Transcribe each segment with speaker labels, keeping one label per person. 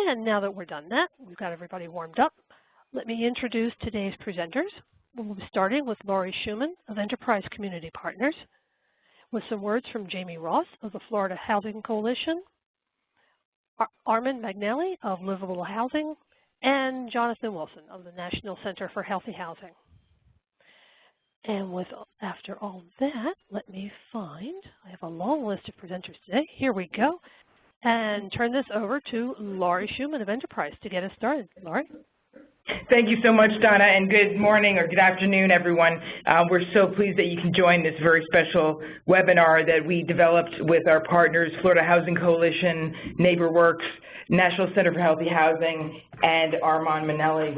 Speaker 1: And now that we're done that, we've got everybody warmed up, let me introduce today's presenters. We'll be starting with Laurie Schumann of Enterprise Community Partners, with some words from Jamie Ross of the Florida Housing Coalition, Armin Magnelli of Livable Housing, and Jonathan Wilson of the National Center for Healthy Housing. And after all that, let me find, I have a long list of presenters today. Here we go. And turn this over to Laurie Schumann of Enterprise to get us started. Laurie?
Speaker 2: Thank you so much, Donna, and good morning or good afternoon, everyone. We're so pleased that you can join this very special webinar that we developed with our partners, Florida Housing Coalition, NeighborWorks, National Center for Healthy Housing, and Armin Magnelli.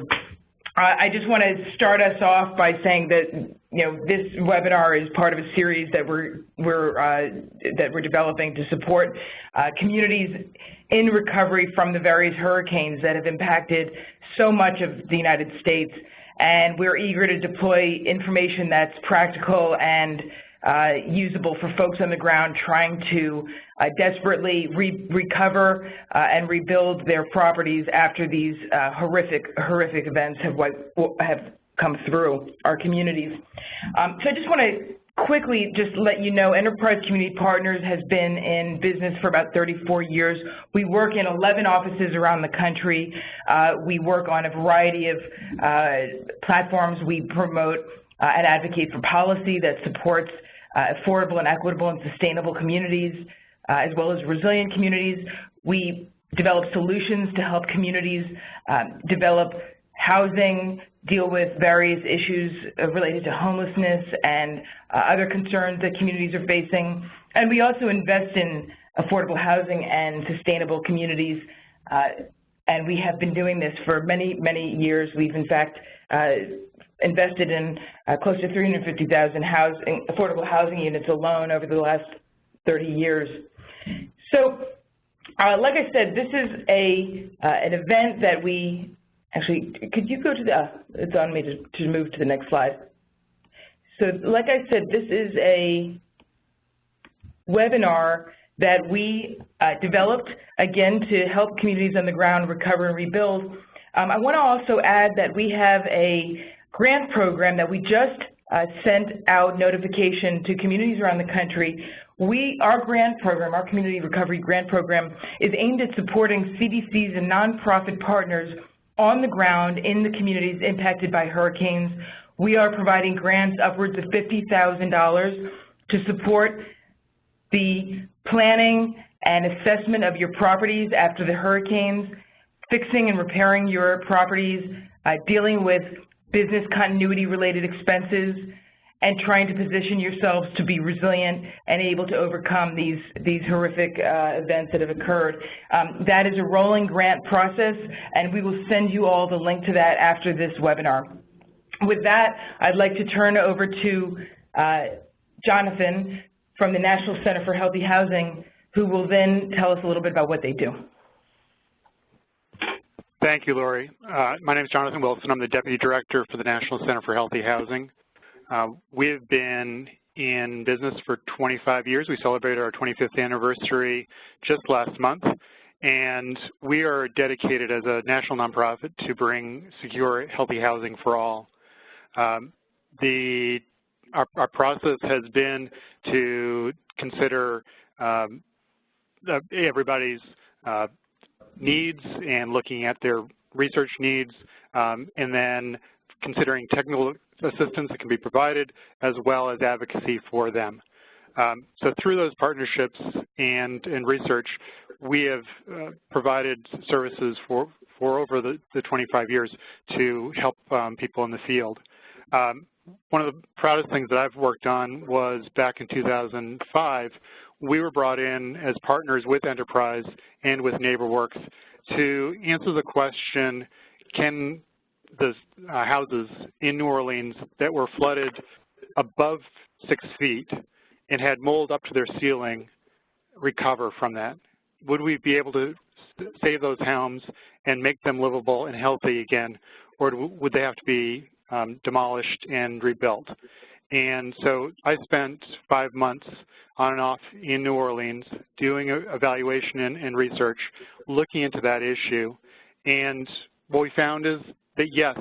Speaker 2: I just want to start us off by saying that this webinar is part of a series that we're developing to support communities in recovery from the various hurricanes that have impacted so much of the United States, and we're eager to deploy information that's practical and usable for folks on the ground trying to desperately recover and rebuild their properties after these horrific events have come through our communities. So I just want to quickly just let you know, Enterprise Community Partners has been in business for about 34 years. We work in 11 offices around the country. We work on a variety of platforms. We promote and advocate for policy that supports affordable and equitable and sustainable communities, as well as resilient communities. We develop solutions to help communities develop housing, deal with various issues related to homelessness and other concerns that communities are facing. And we also invest in affordable housing and sustainable communities. And we have been doing this for many, many years. We've, in fact, invested in close to 350,000 affordable housing units alone over the last 30 years. So, like I said, this is an event that we actually, could you go to it's on me to move to the next slide. So, like I said, this is a webinar that we developed, again, to help communities on the ground recover and rebuild. I want to also add that we have a grant program that we just sent out notification to communities around the country. Our grant program, our Community Recovery Grant Program, is aimed at supporting CDCs and nonprofit partners on the ground in the communities impacted by hurricanes. We are providing grants upwards of $50,000 to support the planning and assessment of your properties after the hurricanes, fixing and repairing your properties, dealing with business continuity related expenses, and trying to position yourselves to be resilient and able to overcome these horrific events that have occurred. That is a rolling grant process, and we will send you all the link to that after this webinar. With that, I'd like to turn over to Jonathan from the National Center for Healthy Housing, who will then tell us a little bit about what they do.
Speaker 3: Thank you, Laurie. My name is Jonathan Wilson. I'm the Deputy Director for the National Center for Healthy Housing. We have been in business for 25 years. We celebrated our 25th anniversary just last month, and we are dedicated as a national nonprofit to bring secure, healthy housing for all. Our process has been to consider everybody's needs and looking at their research needs, and then considering technical assistance that can be provided, as well as advocacy for them. So through those partnerships and research, we have provided services for over the 25 years to help people in the field. One of the proudest things that I've worked on was back in 2005, we were brought in as partners with Enterprise and with NeighborWorks to answer the question, can the houses in New Orleans that were flooded above 6 feet and had mold up to their ceiling recover from that? Would we be able to save those homes and make them livable and healthy again, or would they have to be demolished and rebuilt? And so I spent 5 months on and off in New Orleans doing evaluation and research, looking into that issue. And what we found is that, yes,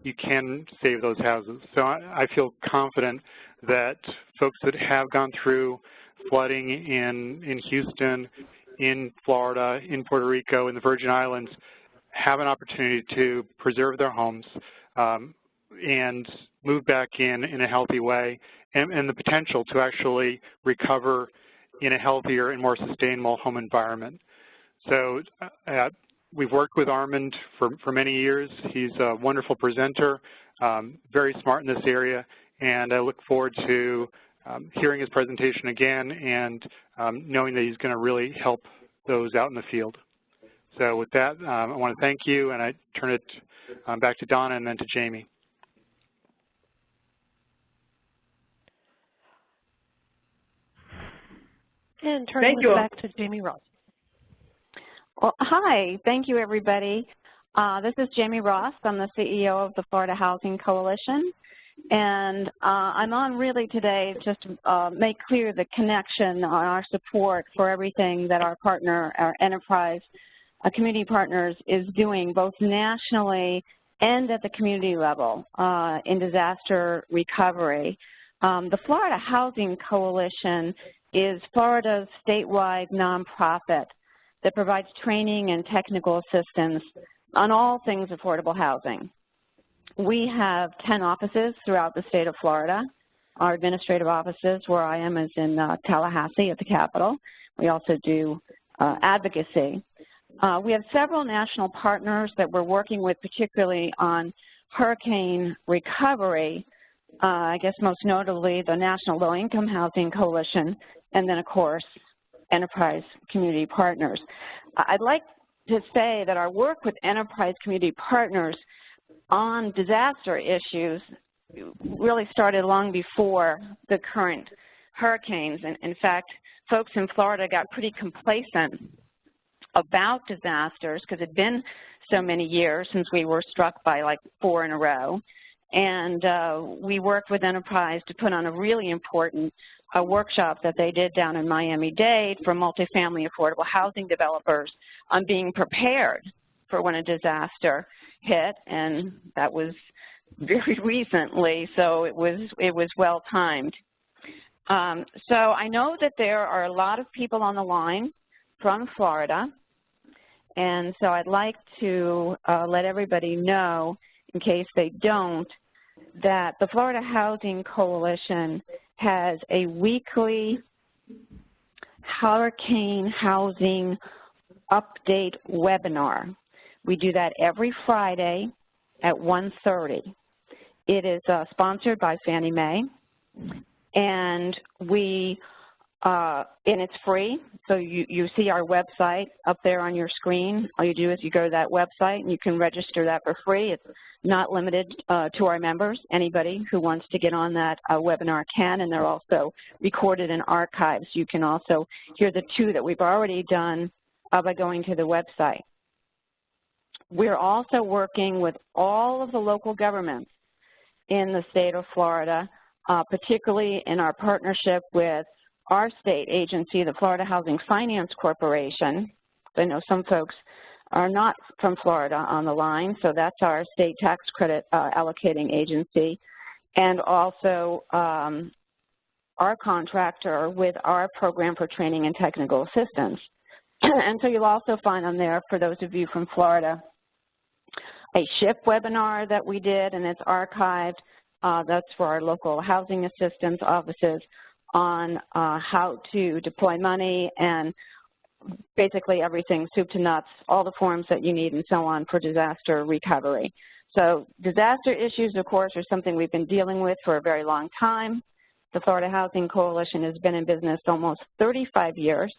Speaker 3: you can save those houses. So I feel confident that folks that have gone through flooding in Houston, in Florida, in Puerto Rico, in the Virgin Islands, have an opportunity to preserve their homes and move back in a healthy way, and the potential to actually recover in a healthier and more sustainable home environment. So we've worked with Armand for many years. He's a wonderful presenter, very smart in this area, and I look forward to hearing his presentation again and knowing that he's going to really help those out in the field. So with that, I want to thank you, and I turn it back to Donna and then to Jamie.
Speaker 1: And turning it back to Jamie Ross.
Speaker 4: Well, hi, thank you, everybody. This is Jamie Ross. I'm the CEO of the Florida Housing Coalition. And I'm on really today just to make clear the connection on our support for everything that our partner, our enterprise community partners is doing both nationally and at the community level in disaster recovery. The Florida Housing Coalition is Florida's statewide nonprofit that provides training and technical assistance on all things affordable housing. We have 10 offices throughout the state of Florida. Our administrative offices, where I am, is in Tallahassee at the Capitol. We also do advocacy. We have several national partners that we're working with, particularly on hurricane recovery, I guess most notably the National Low-Income Housing Coalition, and then, of course, enterprise community partners. I'd like to say that our work with enterprise community partners on disaster issues really started long before the current hurricanes. And in fact, folks in Florida got pretty complacent about disasters because it had been so many years since we were struck by like 4 in a row. And we worked with Enterprise to put on a really important workshop that they did down in Miami-Dade for multifamily affordable housing developers on being prepared for when a disaster hit, and that was very recently, so it was well timed. So I know that there are a lot of people on the line from Florida, and so I'd like to let everybody know, in case they don't, that the Florida Housing Coalition has a weekly hurricane housing update webinar. We do that every Friday at 1:30. It is sponsored by Fannie Mae, and it's free. So you see our website up there on your screen. All you do is you go to that website and you can register that for free. It's not limited to our members. Anybody who wants to get on that webinar can, and they're also recorded and archived. You can also hear the 2 that we've already done by going to the website. We're also working with all of the local governments in the state of Florida, particularly in our partnership with our state agency, the Florida Housing Finance Corporation. I know some folks are not from Florida on the line, so that's our state tax credit allocating agency, and also our contractor with our program for training and technical assistance. And so you'll also find on there, for those of you from Florida, a SHIP webinar that we did, and it's archived. That's for our local housing assistance offices on how to deploy money and basically everything, soup to nuts, all the forms that you need and so on for disaster recovery. So disaster issues, of course, are something we've been dealing with for a very long time. The Florida Housing Coalition has been in business almost 35 years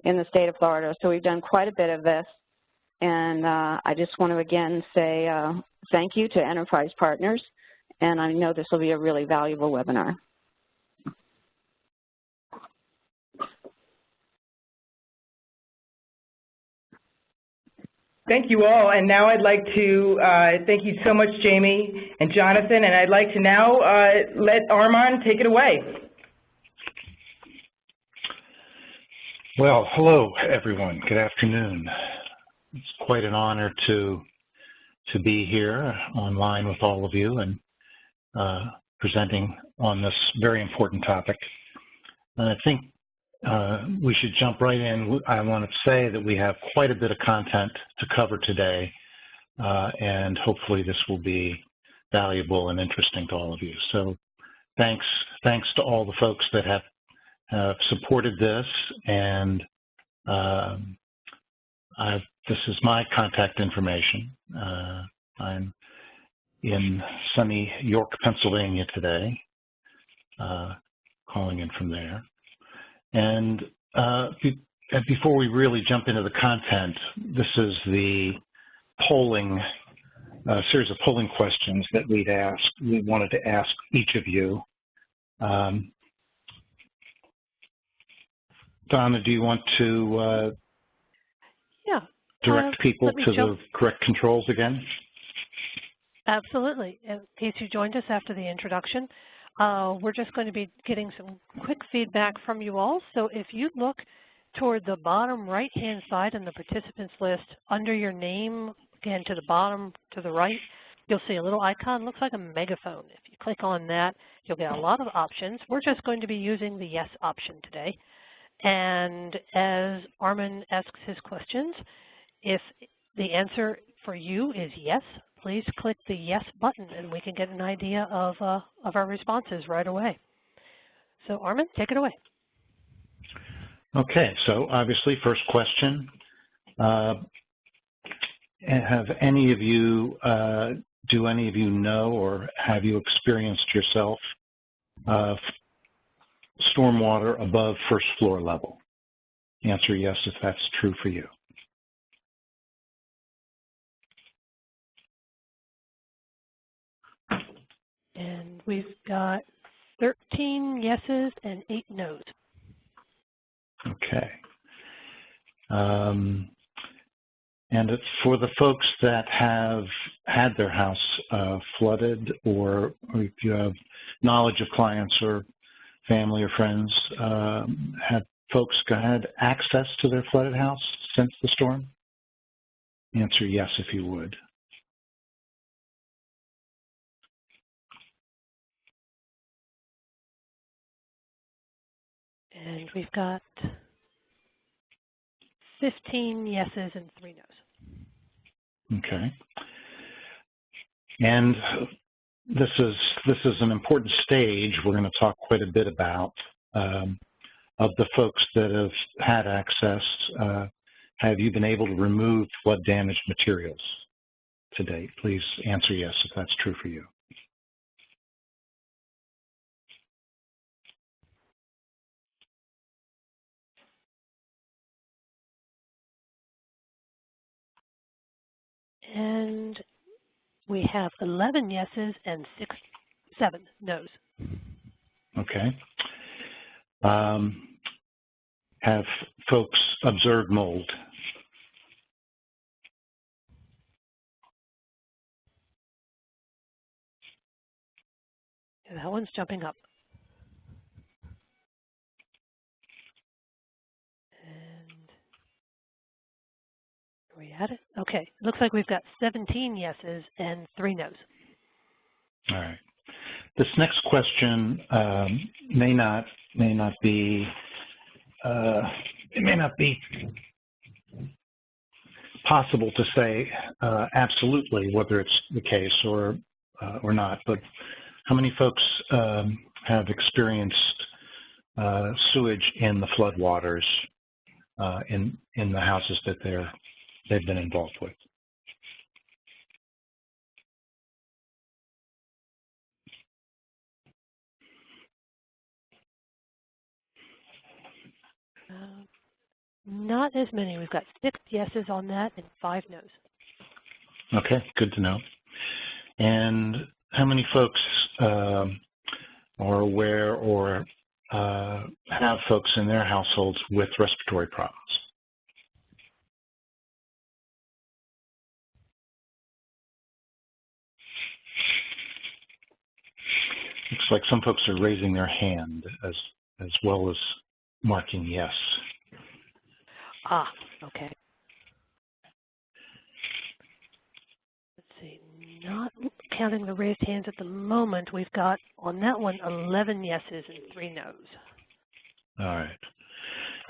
Speaker 4: in the state of Florida, so we've done quite a bit of this. And I just want to again say thank you to Enterprise Partners, and I know this will be a really valuable webinar.
Speaker 2: Thank you all, and now I'd like to thank you so much, Jamie and Jonathan, and I'd like to now let Armand take it away.
Speaker 5: Well, hello, everyone. Good afternoon. It's quite an honor to be here online with all of you and presenting on this very important topic. And I think we should jump right in. I want to say that we have quite a bit of content to cover today, and hopefully this will be valuable and interesting to all of you. So thanks to all the folks that have supported this, and this is my contact information. I'm in sunny York, Pennsylvania today, calling in from there. And before we really jump into the content, this is the polling, series of polling questions that we wanted to ask each of you. Donna, do you want to direct people to the correct controls again?
Speaker 1: Absolutely. In case you joined us after the introduction, we're just going to be getting some quick feedback from you all. So if you look toward the bottom right-hand side in the participants list, under your name, again to the bottom to the right, you'll see a little icon, looks like a megaphone. If you click on that, you'll get a lot of options. We're just going to be using the yes option today. And as Armin asks his questions, if the answer for you is yes, please click the yes button and we can get an idea of our responses right away. So Armin, take it away.
Speaker 5: Okay, so obviously first question, have any of you, do any of you know or have you experienced yourself stormwater above first floor level? Answer yes if that's true for you.
Speaker 1: And we've got 13 yeses and 8 nos.
Speaker 5: Okay. And it's for the folks that have had their house flooded, or if you have knowledge of clients or family or friends, have folks had access to their flooded house since the storm? Answer yes if you would.
Speaker 1: And we've got 15 yeses and 3 nos.
Speaker 5: Okay. And this is an important stage we're going to talk quite a bit about. Of the folks that have had access, have you been able to remove flood damaged materials to date? Please answer yes if that's true for you.
Speaker 1: And we have 11 yeses and 7 nos.
Speaker 5: Okay. Have folks observed mold?
Speaker 1: Yeah, that one's jumping up. And are we at it? Okay. Looks like we've got 17 yeses and 3 nos.
Speaker 5: All right. This next question may not be possible to say absolutely whether it's the case or not. But how many folks have experienced sewage in the floodwaters in the houses that they've been involved with?
Speaker 1: Not as many. We've got 6 yeses on that and 5 nos.
Speaker 5: Okay, good to know. And how many folks are aware or have folks in their households with respiratory problems? like some folks are raising their hand as well as marking yes.
Speaker 1: Ah, okay. Let's see, not counting the raised hands at the moment, we've got on that one 11 yeses and 3 nos.
Speaker 5: All right.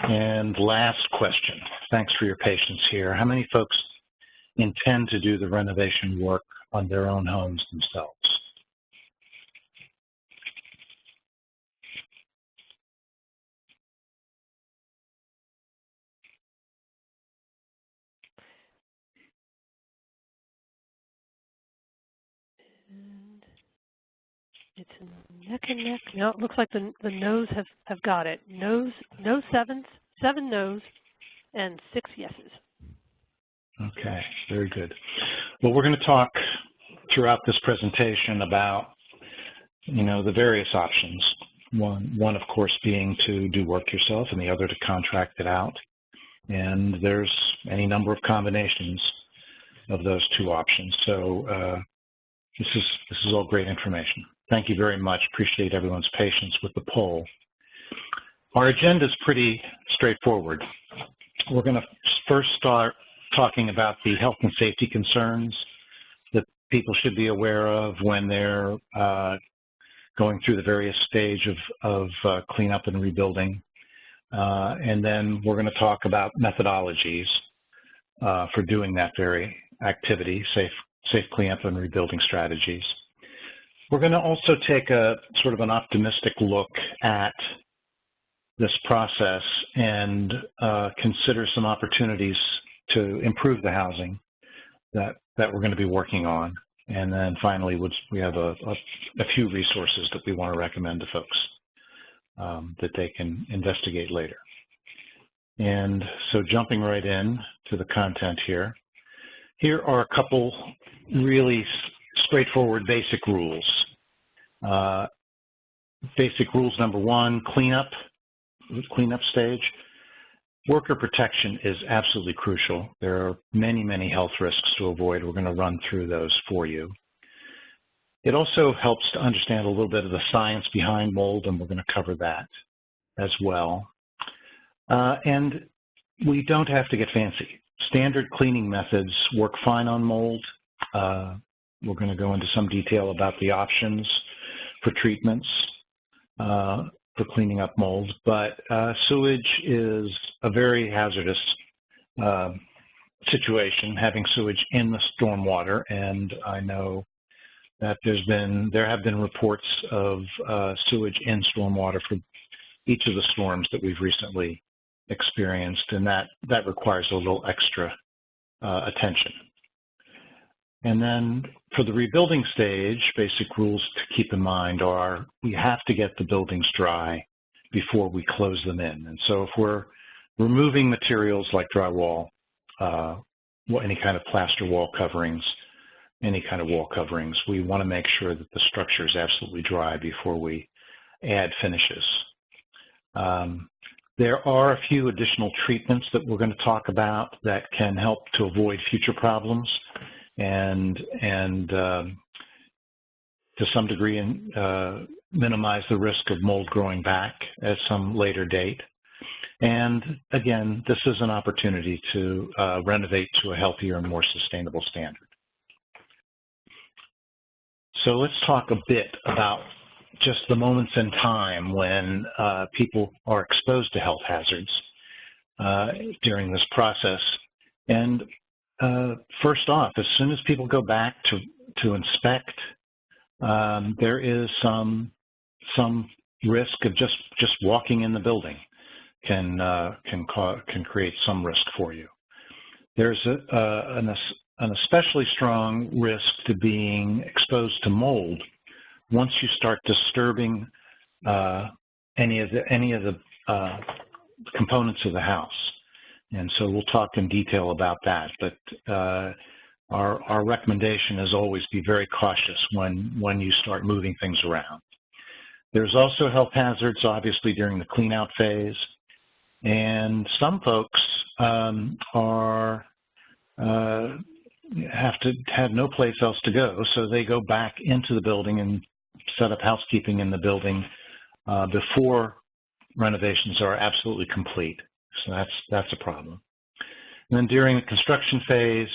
Speaker 5: And last question. Thanks for your patience here. How many folks intend to do the renovation work on their own homes themselves?
Speaker 1: And it's neck and neck. No, it looks like the no's have got it. No sevens, 7 no's, and 6 yeses.
Speaker 5: Okay, very good. Well, we're going to talk throughout this presentation about, the various options. One, of course, being to do work yourself, and the other to contract it out. And there's any number of combinations of those 2 options. So this is all great information. Thank you very much. Appreciate everyone's patience with the poll. Our agenda is pretty straightforward. We're going to first start talking about the health and safety concerns that people should be aware of when they're going through the various stage of cleanup and rebuilding. And then we're going to talk about methodologies for doing that very activity, safe cleanup and rebuilding strategies. We're going to also take a sort of an optimistic look at this process and consider some opportunities to improve the housing that we're going to be working on. And then finally, we have a few resources that we want to recommend to folks that they can investigate later. And so jumping right in to the content here. Here are a couple really straightforward basic rules. Basic rules number 1, cleanup stage. Worker protection is absolutely crucial. There are many, many health risks to avoid. We're going to run through those for you. It also helps to understand a little bit of the science behind mold, and we're going to cover that as well. And we don't have to get fancy. Standard cleaning methods work fine on mold. We're going to go into some detail about the options for treatments for cleaning up mold, but sewage is a very hazardous situation, having sewage in the stormwater, and I know that there have been reports of sewage in stormwater for each of the storms that we've recently experienced, and that requires a little extra attention. And then for the rebuilding stage, basic rules to keep in mind are we have to get the buildings dry before we close them in. And so if we're removing materials like drywall, any kind of plaster wall coverings, any kind of wall coverings, we want to make sure that the structure is absolutely dry before we add finishes. There are a few additional treatments that we're going to talk about that can help to avoid future problems and to some degree minimize the risk of mold growing back at some later date. And again, this is an opportunity to renovate to a healthier and more sustainable standard. So let's talk a bit about just the moments in time when people are exposed to health hazards during this process. And first off, as soon as people go back to inspect, there is some risk of just walking in the building can create some risk for you. There's an especially strong risk to being exposed to mold once you start disturbing any of the components of the house. And so we'll talk in detail about that, but our recommendation is always be very cautious when you start moving things around. There's also health hazards, obviously, during the clean-out phase, and some folks have no place else to go, so they go back into the building and set up housekeeping in the building before renovations are absolutely complete. So that's a problem. And then during the construction phase,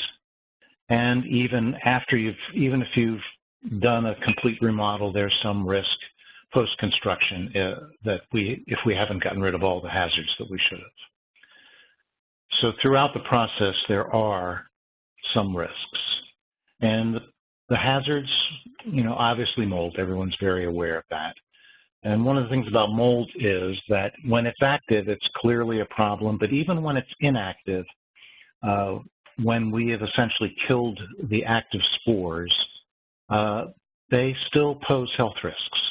Speaker 5: and even if you've done a complete remodel, there's some risk post-construction if we haven't gotten rid of all the hazards that we should have. So throughout the process, there are some risks. And the hazards, obviously mold, everyone's very aware of that. And one of the things about mold is that when it's active, it's clearly a problem, but even when it's inactive, when we have essentially killed the active spores, they still pose health risks.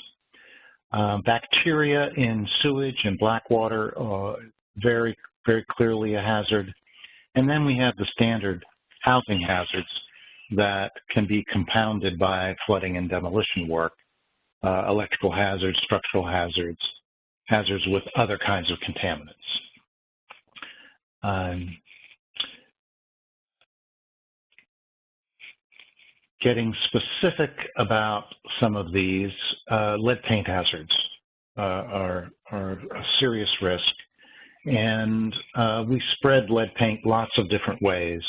Speaker 5: Bacteria in sewage and black water are very, very clearly a hazard. And then we have the standard housing hazards that can be compounded by flooding and demolition work, electrical hazards, structural hazards, hazards with other kinds of contaminants. Getting specific about some of these, lead paint hazards are a serious risk. And we spread lead paint lots of different ways.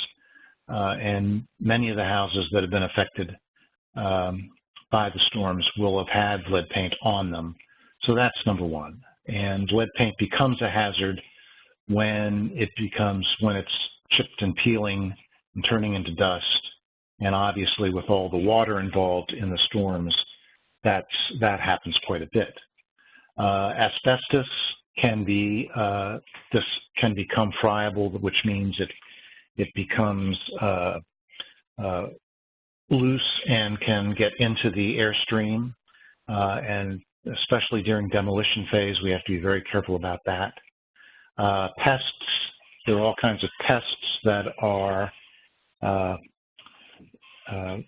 Speaker 5: And many of the houses that have been affected by the storms will have had lead paint on them. So that's number one. And lead paint becomes a hazard when it's chipped and peeling and turning into dust. And obviously with all the water involved in the storms, that happens quite a bit. Asbestos can become friable, which means it becomes loose and can get into the airstream, and especially during demolition phase, we have to be very careful about that. Pests, there are all kinds of pests that are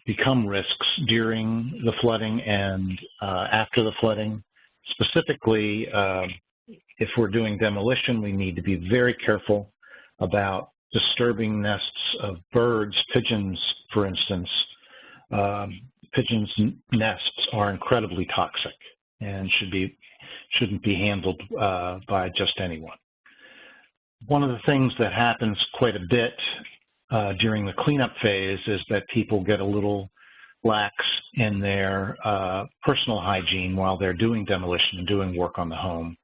Speaker 5: become risks during the flooding and after the flooding. Specifically, if we're doing demolition, we need to be very careful about disturbing nests of birds, pigeons, for instance. Pigeons' nests are incredibly toxic and shouldn't be handled by just anyone. One of the things that happens quite a bit during the cleanup phase is that people get a little lax in their personal hygiene while they're doing demolition and doing work on the home.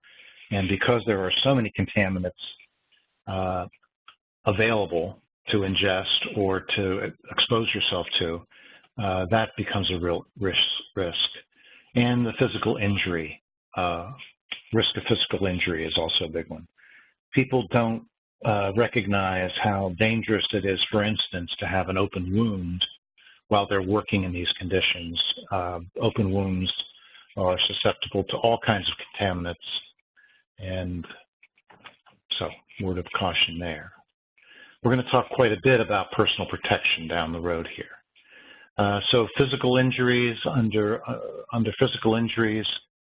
Speaker 5: And because there are so many contaminants available to ingest or to expose yourself to, that becomes a real risk. And the physical injury, risk of physical injury is also a big one. People don't recognize how dangerous it is, for instance, to have an open wound while they're working in these conditions. Open wounds are susceptible to all kinds of contaminants, and so word of caution there. We're going to talk quite a bit about personal protection down the road here. So physical injuries, under physical injuries,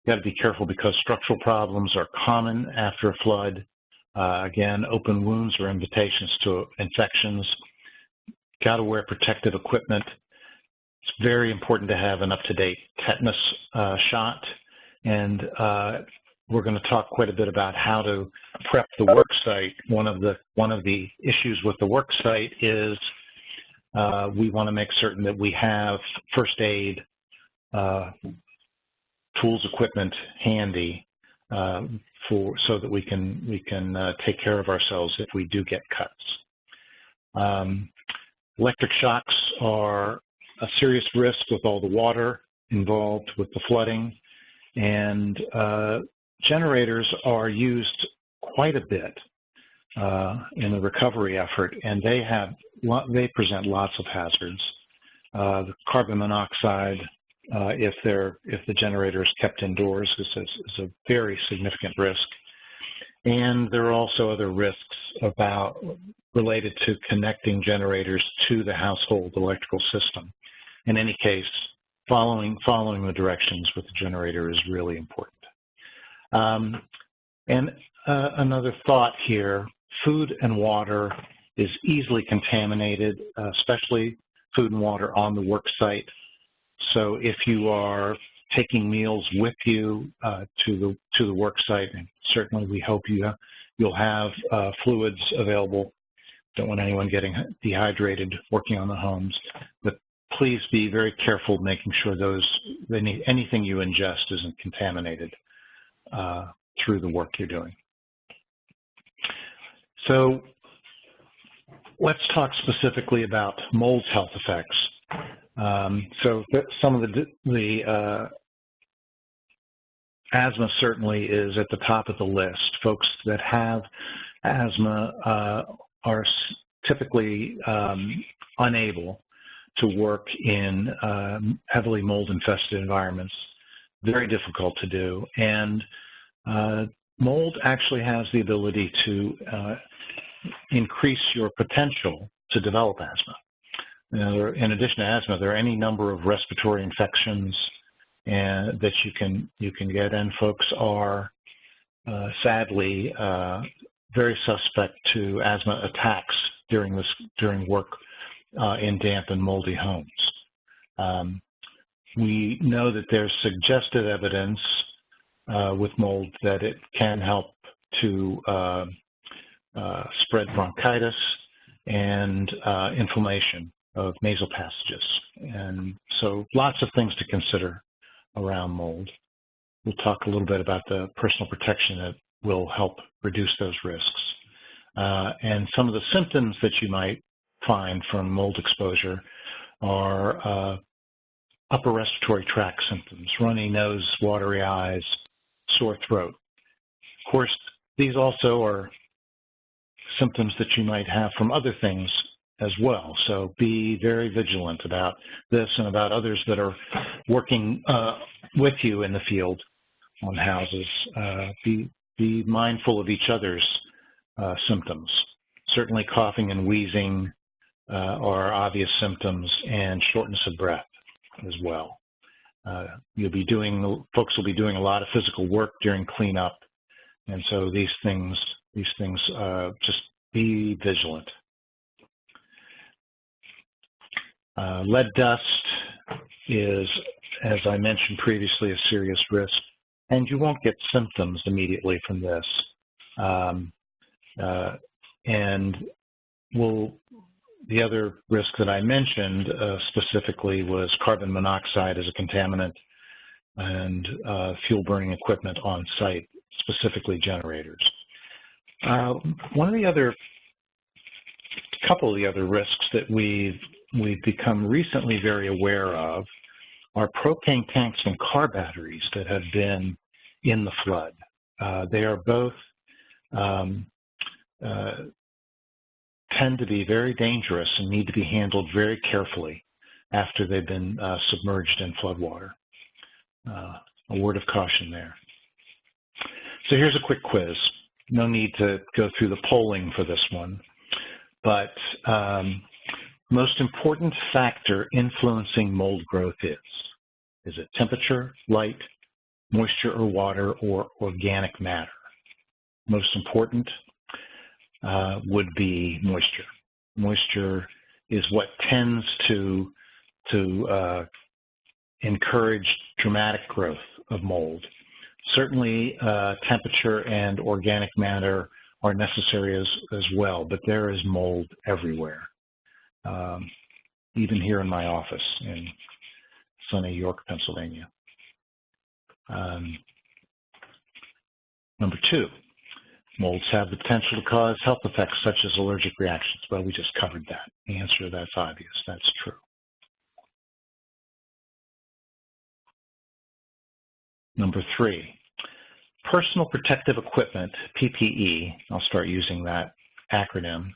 Speaker 5: you got to be careful because structural problems are common after a flood. Again, open wounds are invitations to infections. Got to wear protective equipment. It's very important to have an up-to-date tetanus shot. And we're going to talk quite a bit about how to prep the work site. One of the issues with the work site is we want to make certain that we have first aid tools, equipment handy so that we can take care of ourselves if we do get cuts. Electric shocks are a serious risk with all the water involved with the flooding, and generators are used quite a bit in the recovery effort, and they present lots of hazards. The carbon monoxide, if the generator is kept indoors, is a very significant risk. And there are also other risks related to connecting generators to the household electrical system. In any case, following the directions with the generator is really important. And another thought here, food and water is easily contaminated, especially food and water on the work site. So if you are taking meals with you to the work site. And certainly we hope you'll have fluids available. Don't want anyone getting dehydrated working on the homes. But please be very careful making sure anything you ingest isn't contaminated through the work you're doing. So let's talk specifically about mold's health effects. So some of the asthma certainly is at the top of the list. Folks that have asthma are typically unable to work in heavily mold-infested environments. Very difficult to do. And mold actually has the ability to increase your potential to develop asthma. Now, in addition to asthma, there are any number of respiratory infections that you can get, and folks are sadly very suspect to asthma attacks during work in damp and moldy homes. We know that there's suggested evidence with mold that it can help to spread bronchitis and inflammation of nasal passages. And so lots of things to consider around mold. We'll talk a little bit about the personal protection that will help reduce those risks. And some of the symptoms that you might find from mold exposure are upper respiratory tract symptoms, runny nose, watery eyes, sore throat. Of course, these also are symptoms that you might have from other things as well. So be very vigilant about this and about others that are working with you in the field on houses. Be mindful of each other's symptoms. Certainly coughing and wheezing are obvious symptoms, and shortness of breath as well. Folks will be doing a lot of physical work during cleanup, and so these things just be vigilant. Lead dust is, as I mentioned previously, a serious risk, and you won't get symptoms immediately from this. The other risk that I mentioned specifically was carbon monoxide as a contaminant and fuel burning equipment on site, specifically generators. Couple of the other risks that we've become recently very aware of are propane tanks and car batteries that have been in the flood. They are both tend to be very dangerous and need to be handled very carefully after they've been submerged in flood water. A word of caution there. So here's a quick quiz. No need to go through the polling for this one, but most important factor influencing mold growth is it temperature, light, moisture or water, or organic matter? Most important would be moisture. Moisture is what tends to encourage dramatic growth of mold. Certainly temperature and organic matter are necessary as well, but there is mold everywhere. Even here in my office in sunny York, Pennsylvania. Number two, molds have the potential to cause health effects such as allergic reactions. Well, we just covered that. The answer to that's obvious. That's true. Number three, personal protective equipment, PPE, I'll start using that acronym,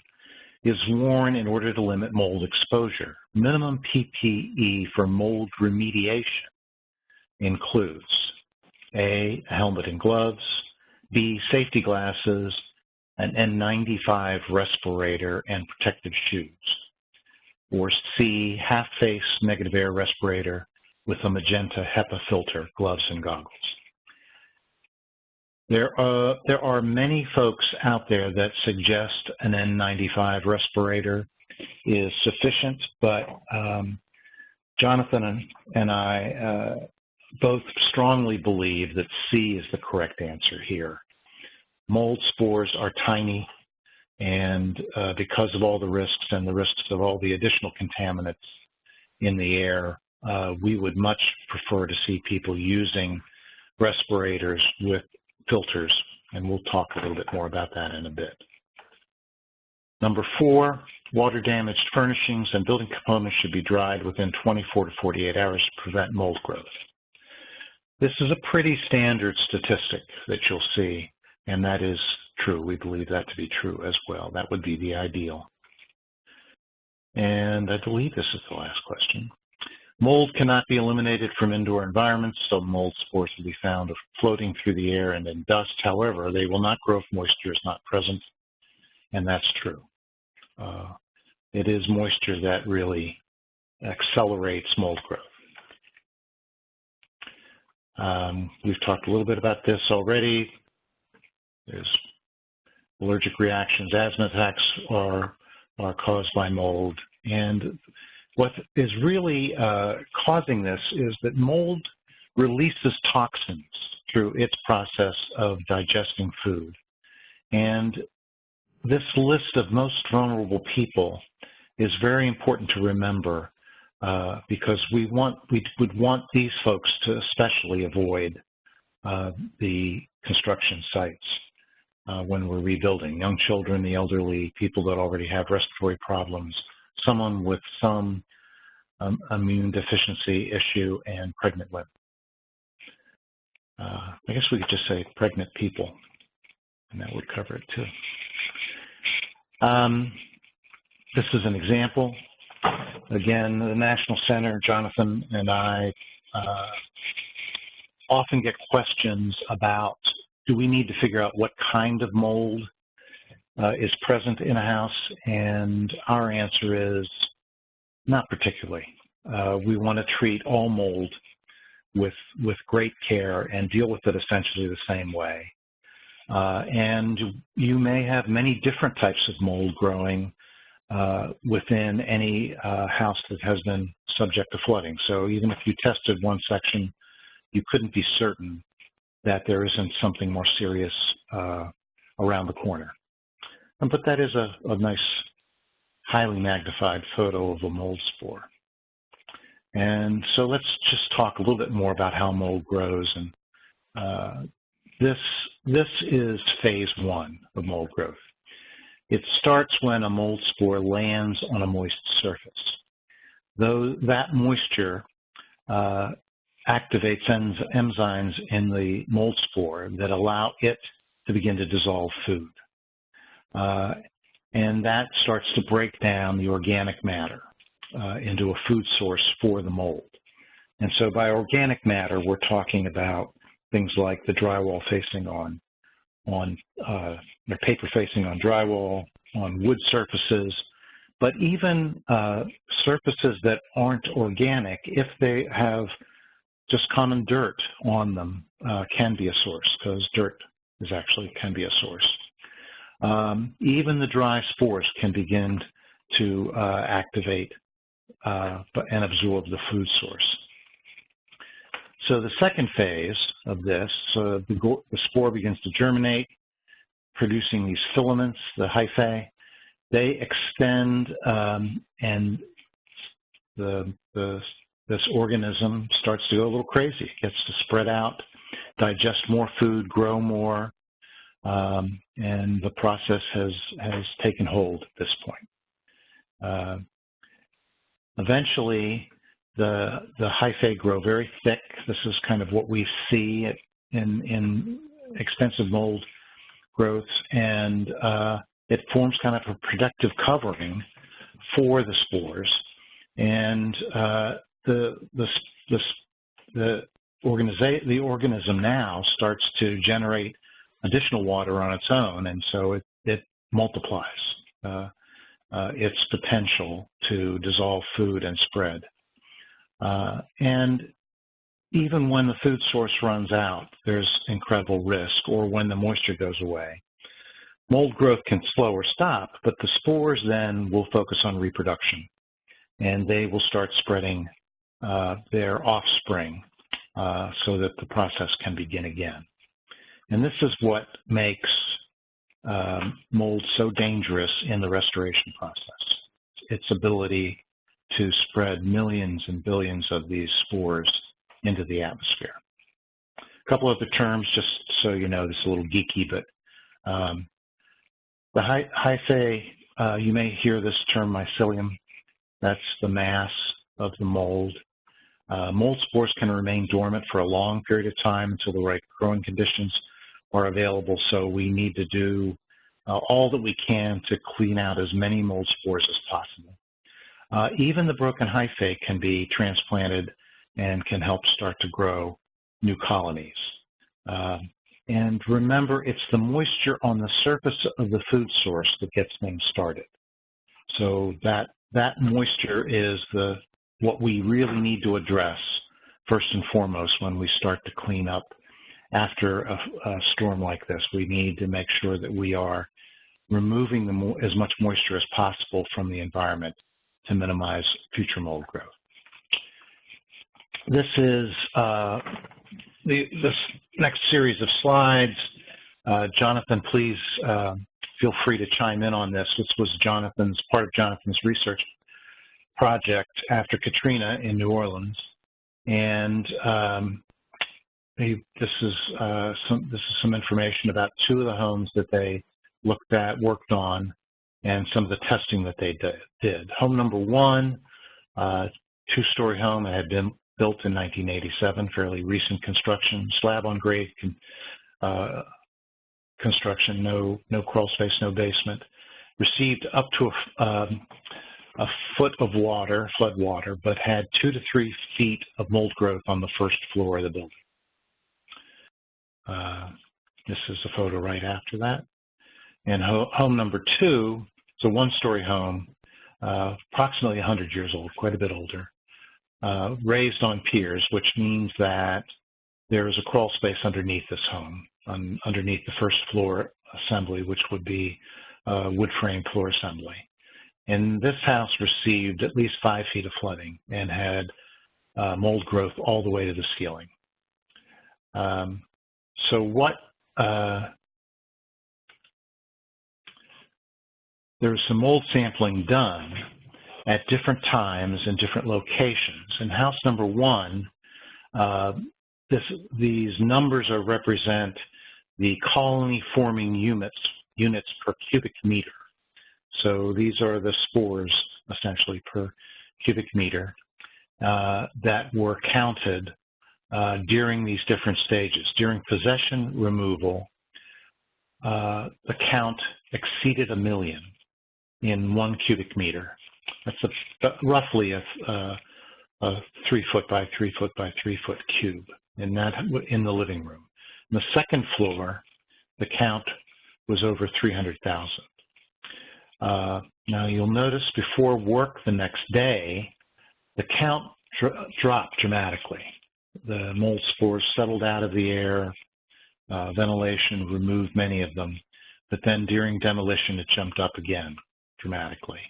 Speaker 5: is worn in order to limit mold exposure. Minimum PPE for mold remediation includes A, a helmet and gloves, B, safety glasses, an N95 respirator and protective shoes, or C, half-face negative air respirator with a magenta HEPA filter, gloves and goggles. There are many folks out there that suggest an N95 respirator is sufficient, but Jonathan and I both strongly believe that C is the correct answer here. Mold spores are tiny, and because of all the risks and the risks of all the additional contaminants in the air, we would much prefer to see people using respirators with filters, and we'll talk a little bit more about that in a bit. Number 4, water-damaged furnishings and building components should be dried within 24 to 48 hours to prevent mold growth. This is a pretty standard statistic that you'll see, and that is true. We believe that to be true as well. That would be the ideal. And I believe this is the last question. Mold cannot be eliminated from indoor environments, so mold spores will be found floating through the air and in dust. However, they will not grow if moisture is not present, and that's true. It is moisture that really accelerates mold growth. We've talked a little bit about this already. There's allergic reactions. Asthma attacks are caused by mold. And what is really causing this is that mold releases toxins through its process of digesting food. And this list of most vulnerable people is very important to remember because we would want these folks to especially avoid the construction sites when we're rebuilding. Young children, the elderly, people that already have respiratory problems, someone with some immune deficiency issue, and pregnant women. I guess we could just say pregnant people, and that would cover it too. This is an example. Again, the National Center, Jonathan and I often get questions about, do we need to figure out what kind of mold is present in a house? And our answer is not particularly. We want to treat all mold with great care and deal with it essentially the same way. And you may have many different types of mold growing within any house that has been subject to flooding. So even if you tested one section, you couldn't be certain that there isn't something more serious around the corner. But that is a nice, highly magnified photo of a mold spore. And so let's just talk a little bit more about how mold grows. And this is phase 1 of mold growth. It starts when a mold spore lands on a moist surface. Though that moisture activates enzymes in the mold spore that allow it to begin to dissolve food. And that starts to break down the organic matter into a food source for the mold. And so by organic matter, we're talking about things like the drywall facing on the paper facing on drywall, on wood surfaces, but even surfaces that aren't organic, if they have just common dirt on them, can be a source, because dirt can be a source. Even the dry spores can begin to activate and absorb the food source. So the second phase of this, the spore begins to germinate, producing these filaments, the hyphae. They extend, and this organism starts to go a little crazy. It gets to spread out, digest more food, grow more, and the process has taken hold at this point. Eventually, the hyphae grow very thick. This is kind of what we see in extensive mold growths, and it forms kind of a protective covering for the spores. And the organism now starts to generate additional water on its own, and so it multiplies its potential to dissolve food and spread. And even when the food source runs out, there's incredible risk, or when the moisture goes away. Mold growth can slow or stop, but the spores then will focus on reproduction, and they will start spreading their offspring so that the process can begin again. And this is what makes mold so dangerous in the restoration process. Its ability to spread millions and billions of these spores into the atmosphere. A couple other terms, just so you know, this is a little geeky, but the hyphae, you may hear this term mycelium. That's the mass of the mold. Mold spores can remain dormant for a long period of time until the right growing conditions are available, so we need to do all that we can to clean out as many mold spores as possible. Even the broken hyphae can be transplanted and can help start to grow new colonies. And remember, it's the moisture on the surface of the food source that gets things started. So that moisture is what we really need to address first and foremost when we start to clean up after a storm like this. We need to make sure that we are removing as much moisture as possible from the environment to minimize future mold growth. This is this next series of slides. Jonathan, please feel free to chime in on this. This was part of Jonathan's research project after Katrina in New Orleans, and this is some information about two of the homes that they worked on, and some of the testing that they did. Home number one, two-story home that had been built in 1987, fairly recent construction, slab on grade construction, no crawl space, no basement. Received up to a foot of water, flood water, but had 2 to 3 feet of mold growth on the first floor of the building. This is a photo right after that. And home number two, it's a one-story home, approximately 100 years old, quite a bit older, raised on piers, which means that there is a crawl space underneath this home, underneath the first floor assembly, which would be wood frame floor assembly. And this house received at least 5 feet of flooding and had mold growth all the way to the ceiling. So what, there was some mold sampling done at different times and different locations. In house number one, these numbers represent the colony forming units per cubic meter. So these are the spores essentially per cubic meter that were counted during these different stages. During possession removal, the count exceeded 1 million in 1 cubic meter. That's roughly a 3 foot by 3 foot by 3 foot cube, and that in the living room. On the second floor, the count was over 300,000. Now you'll notice before work the next day, the count dropped dramatically. The mold spores settled out of the air, ventilation removed many of them, but then during demolition it jumped up again dramatically.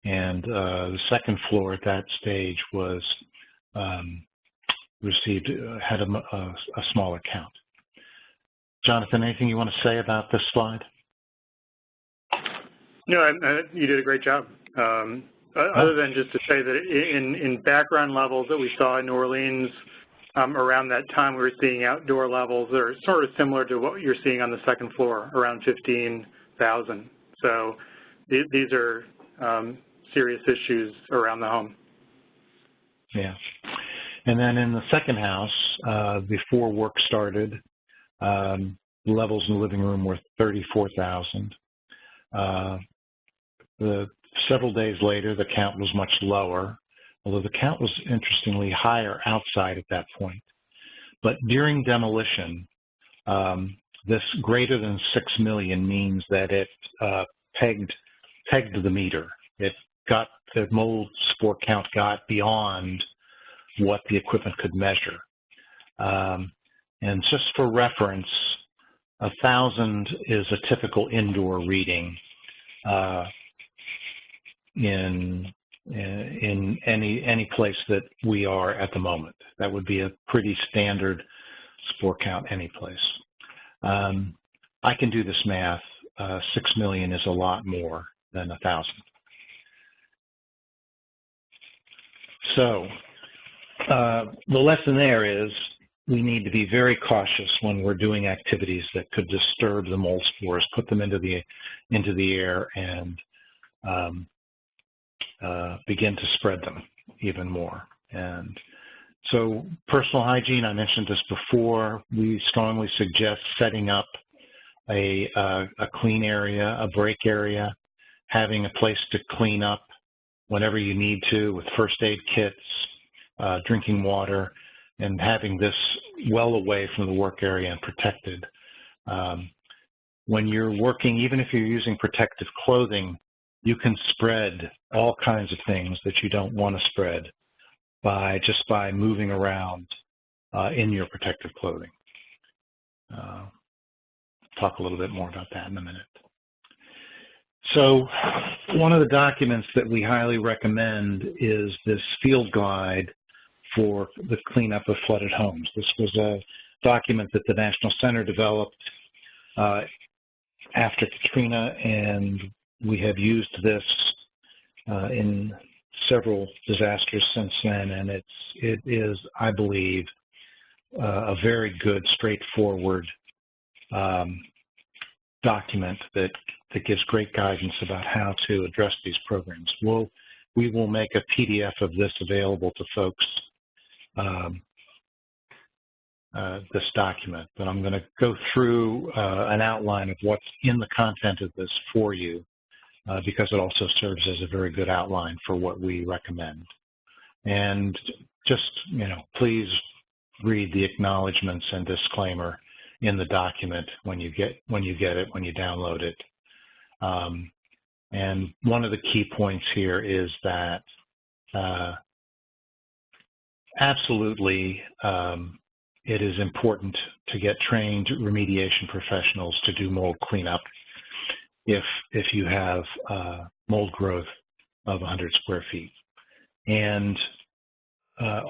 Speaker 5: And the second floor at that stage was had a smaller count. Jonathan, anything you want to say about this slide?
Speaker 3: No, you did a great job. Other than just to say that in background levels that we saw in New Orleans, around that time we were seeing outdoor levels that are sort of similar to what you're seeing on the second floor, around 15,000. So these are serious issues around the home.
Speaker 5: Yeah. And then in the second house, before work started, the levels in the living room were 34,000. Several days later, the count was much lower, although the count was interestingly higher outside at that point. But during demolition, this greater than 6 million means that it pegged the meter. The mold spore count got beyond what the equipment could measure. And just for reference, 1,000 is a typical indoor reading in in any place that we are at the moment. That would be a pretty standard spore count any place. I can do this math. 6 million is a lot more than 1,000. So the lesson there is we need to be very cautious when we're doing activities that could disturb the mold spores, put them into the air, and begin to spread them even more. And so personal hygiene, I mentioned this before. We strongly suggest setting up a clean area, a break area, having a place to clean up whenever you need to with first aid kits, drinking water, and having this well away from the work area and protected. When you're working, even if you're using protective clothing, you can spread all kinds of things that you don't want to spread just by moving around in your protective clothing. Talk a little bit more about that in a minute. So one of the documents that we highly recommend is this field guide for the cleanup of flooded homes. This was a document that the National Center developed after Katrina, and we have used this in several disasters since then, and it is, I believe, a very good, straightforward document that gives great guidance about how to address these programs. We will make a PDF of this available to folks, this document, but I'm going to go through an outline of what's in the content of this for you, because it also serves as a very good outline for what we recommend. And just, please read the acknowledgments and disclaimer in the document when you get it, when you download it. And one of the key points here is that absolutely it is important to get trained remediation professionals to do mold cleanup if you have mold growth of 100 square feet. And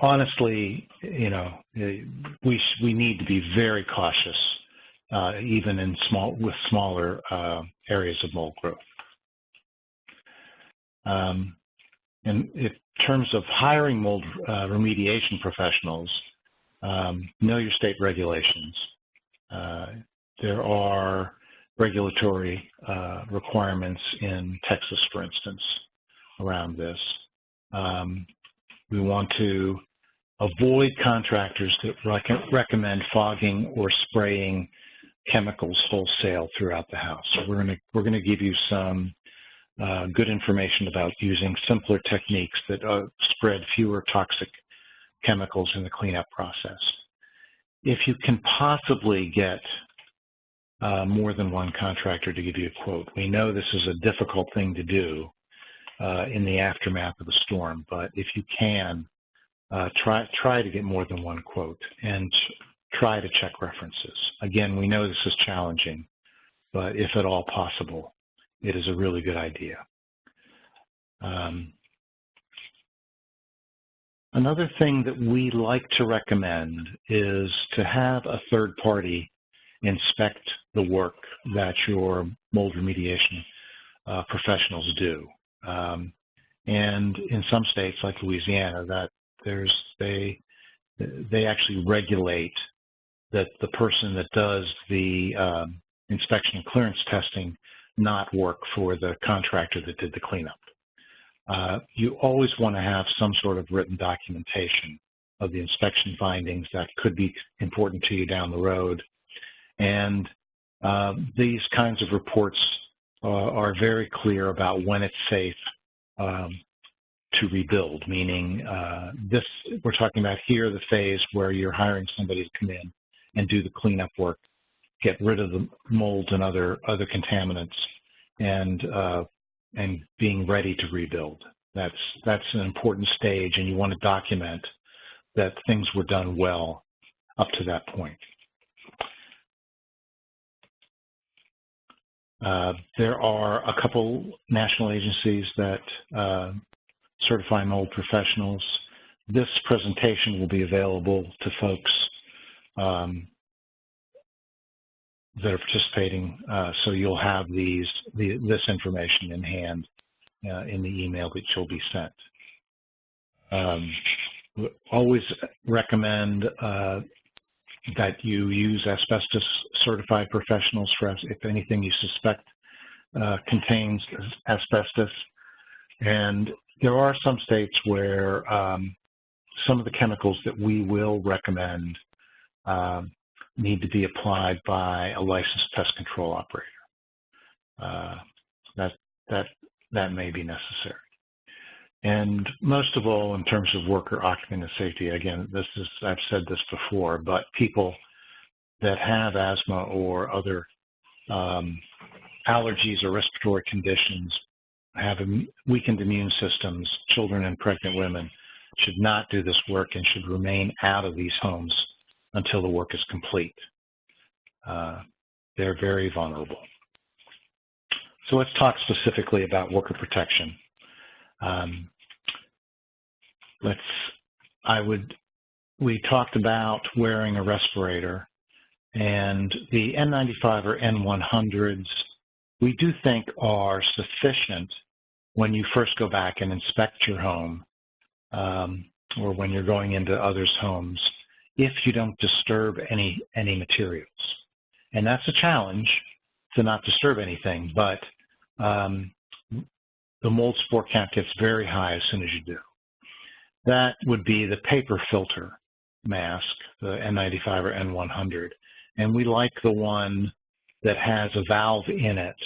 Speaker 5: honestly, we need to be very cautious, even with smaller areas of mold growth. And in terms of hiring mold remediation professionals, know your state regulations. There are regulatory requirements in Texas, for instance, around this. We want to avoid contractors that recommend fogging or spraying chemicals wholesale throughout the house. So we're going to give you some good information about using simpler techniques that spread fewer toxic chemicals in the cleanup process. If you can possibly get more than one contractor to give you a quote, we know this is a difficult thing to do in the aftermath of a storm, but if you can, try to get more than one quote and try to check references. Again, we know this is challenging, but if at all possible, it is a really good idea. Another thing that we like to recommend is to have a third party inspect the work that your mold remediation professionals do. And in some states like Louisiana, they actually regulate that the person that does the inspection and clearance testing not work for the contractor that did the cleanup. You always want to have some sort of written documentation of the inspection findings that could be important to you down the road. And these kinds of reports are very clear about when it's safe to rebuild, meaning we're talking about here the phase where you're hiring somebody to come in and do the cleanup work, get rid of the molds and other contaminants, and being ready to rebuild. That's an important stage, and you want to document that things were done well up to that point. There are a couple national agencies that certify mold professionals. This presentation will be available to folks that are participating, so you'll have this information in hand in the email that you'll be sent. We always recommend that you use asbestos certified professionals for if anything you suspect contains asbestos. And there are some states where some of the chemicals that we will recommend need to be applied by a licensed pest control operator. That may be necessary. And most of all, in terms of worker occupant and safety, again, I've said this before, but people that have asthma or other allergies or respiratory conditions, have weakened immune systems, children and pregnant women should not do this work and should remain out of these homes until the work is complete. They're very vulnerable. So let's talk specifically about worker protection. We talked about wearing a respirator, and the N95 or N100s we do think are sufficient when you first go back and inspect your home, or when you're going into others' homes, if you don't disturb any materials. And that's a challenge to not disturb anything, but the mold spore count gets very high as soon as you do. That would be the paper filter mask, the N95 or N100. And we like the one that has a valve in it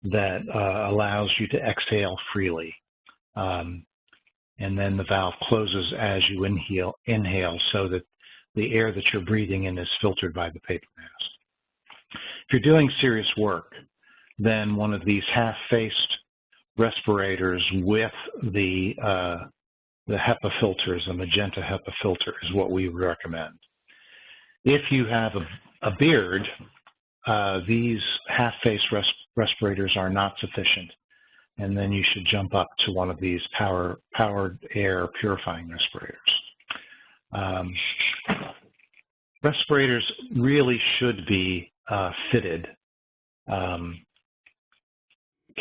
Speaker 5: that allows you to exhale freely. And then the valve closes as you inhale so that the air that you're breathing in is filtered by the paper mask. If you're doing serious work, then one of these half-faced respirators with the HEPA filters, a magenta HEPA filter, is what we recommend. If you have a beard, these half-faced respirators are not sufficient, and then you should jump up to one of these powered air purifying respirators. Respirators really should be fitted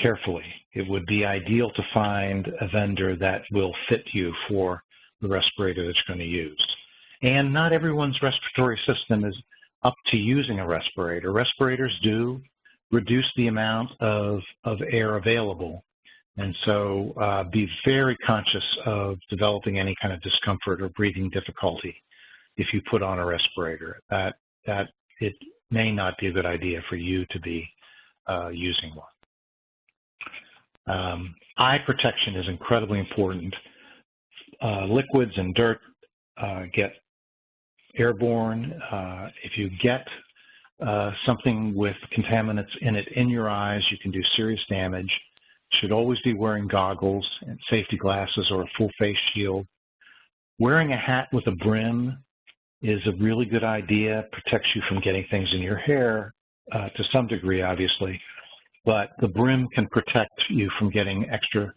Speaker 5: carefully. It would be ideal to find a vendor that will fit you for the respirator that you're going to use. And not everyone's respiratory system is up to using a respirator. Respirators do reduce the amount of air available. And so be very conscious of developing any kind of discomfort or breathing difficulty if you put on a respirator. That it may not be a good idea for you to be using one. Eye protection is incredibly important. Liquids and dirt get airborne. If you get something with contaminants in it in your eyes, you can do serious damage. Should always be wearing goggles and safety glasses or a full face shield. Wearing a hat with a brim is a really good idea. Protects you from getting things in your hair to some degree, obviously, but the brim can protect you from getting extra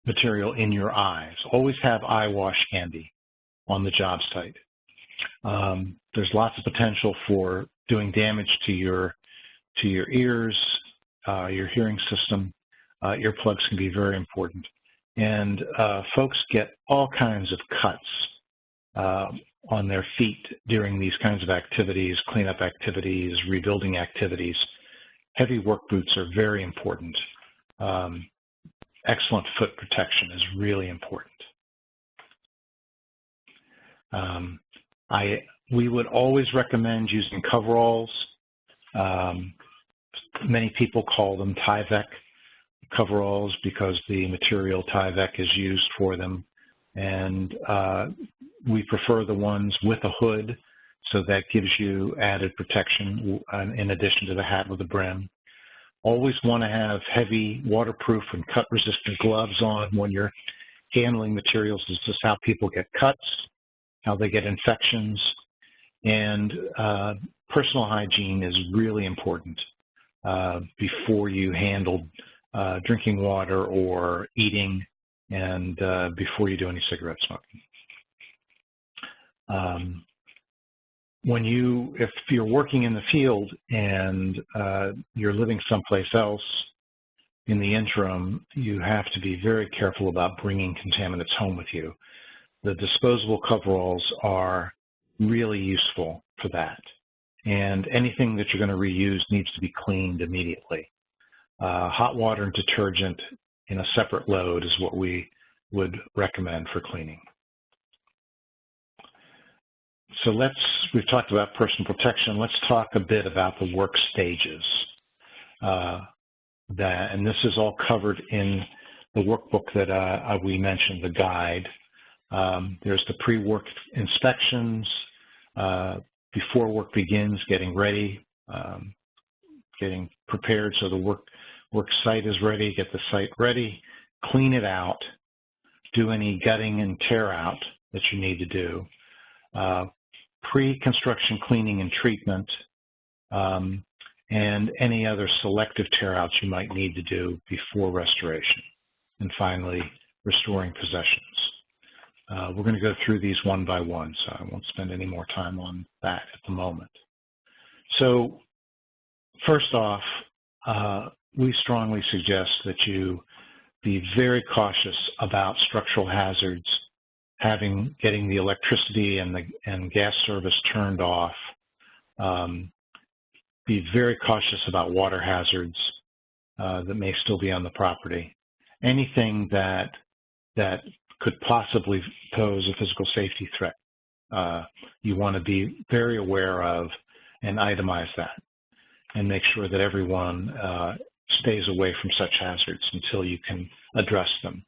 Speaker 5: material in your eyes. Always have eye wash handy on the job site. There's lots of potential for doing damage to your ears, your hearing system. Earplugs can be very important. And folks get all kinds of cuts on their feet during these kinds of activities, cleanup activities, rebuilding activities. Heavy work boots are very important. Excellent foot protection is really important. We would always recommend using coveralls. Many people call them Tyvek coveralls because the material Tyvek is used for them. And we prefer the ones with a hood, so that gives you added protection in addition to the hat with the brim. Always want to have heavy waterproof and cut-resistant gloves on when you're handling materials. This is how people get cuts, how they get infections, and personal hygiene is really important before you handle drinking water or eating and before you do any cigarette smoking. If you're working in the field and you're living someplace else in the interim, you have to be very careful about bringing contaminants home with you. The disposable coveralls are really useful for that. And anything that you're going to reuse needs to be cleaned immediately. Hot water and detergent in a separate load is what we would recommend for cleaning. So we've talked about personal protection. Let's talk a bit about the work stages. And this is all covered in the workbook that we mentioned, the guide. There's the pre-work inspections, before work begins, getting ready, getting prepared so the work site is ready, get the site ready, clean it out, do any gutting and tear out that you need to do, pre-construction cleaning and treatment, and any other selective tear outs you might need to do before restoration, and finally, restoring possessions. We're going to go through these one by one, so I won't spend any more time on that at the moment. So first off, we strongly suggest that you be very cautious about structural hazards, getting the electricity and gas service turned off. Be very cautious about water hazards that may still be on the property. Anything that could possibly pose a physical safety threat, you want to be very aware of and itemize that, and make sure that everyone stays away from such hazards until you can address them.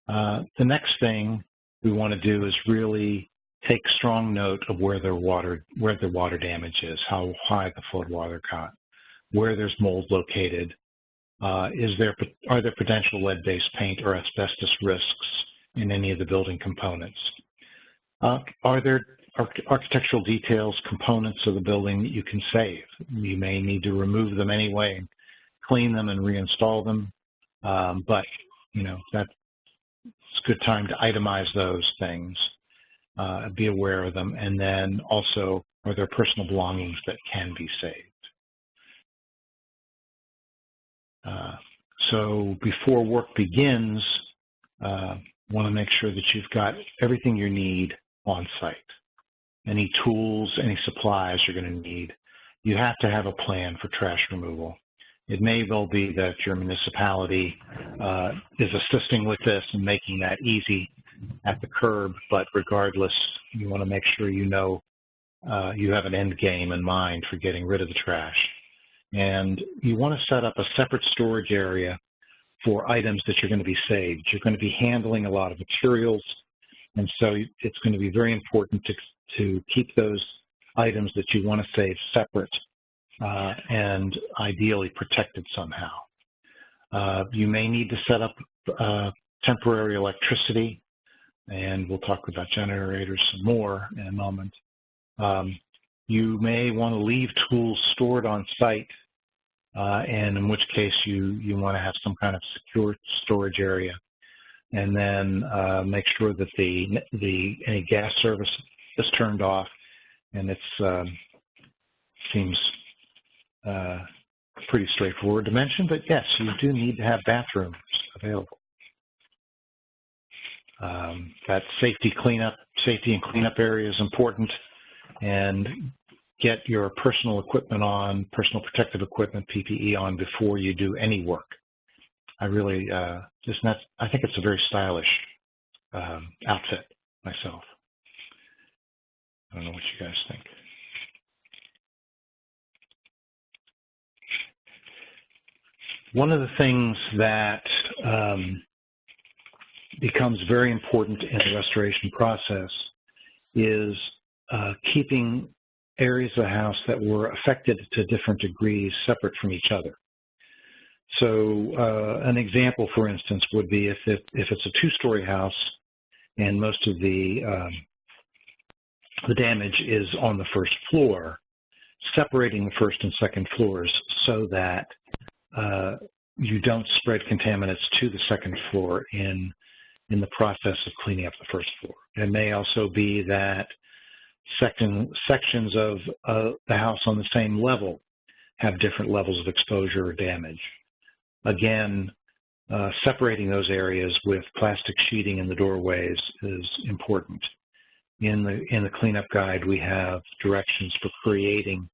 Speaker 5: The next thing we want to do is really take strong note of where the water damage is, how high the flood water got, where there's mold located, are there potential lead-based paint or asbestos risks in any of the building components? Are there architectural details, components of the building that you can save? You may need to remove them anyway, clean them and reinstall them, but that's a good time to itemize those things, be aware of them, and then also, are there personal belongings that can be saved? So before work begins, want to make sure that you've got everything you need on site. Any tools, any supplies you're going to need. You have to have a plan for trash removal. It may well be that your municipality is assisting with this and making that easy at the curb, but regardless, you want to make sure you know you have an end game in mind for getting rid of the trash. And you want to set up a separate storage area for items that you're going to be saved. You're going to be handling a lot of materials, and so it's going to be very important to keep those items that you want to save separate and ideally protected somehow. You may need to set up temporary electricity, and we'll talk about generators some more in a moment. You may want to leave tools stored on site, and in which case you want to have some kind of secure storage area, and then make sure that any gas service is turned off, and it seems pretty straightforward to mention, but yes, you do need to have bathrooms available. That safety and cleanup area is important, and get your personal equipment on, personal protective equipment, PPE on before you do any work. I really, I think it's a very stylish outfit myself. I don't know what you guys think. One of the things that becomes very important in the restoration process is keeping areas of the house that were affected to different degrees separate from each other. So an example, for instance, would be if it's a two-story house and most of the damage is on the first floor, separating the first and second floors so that you don't spread contaminants to the second floor in in the process of cleaning up the first floor. It may also be that sections of the house on the same level have different levels of exposure or damage. Again, separating those areas with plastic sheeting in the doorways is important. In the cleanup guide, we have directions for creating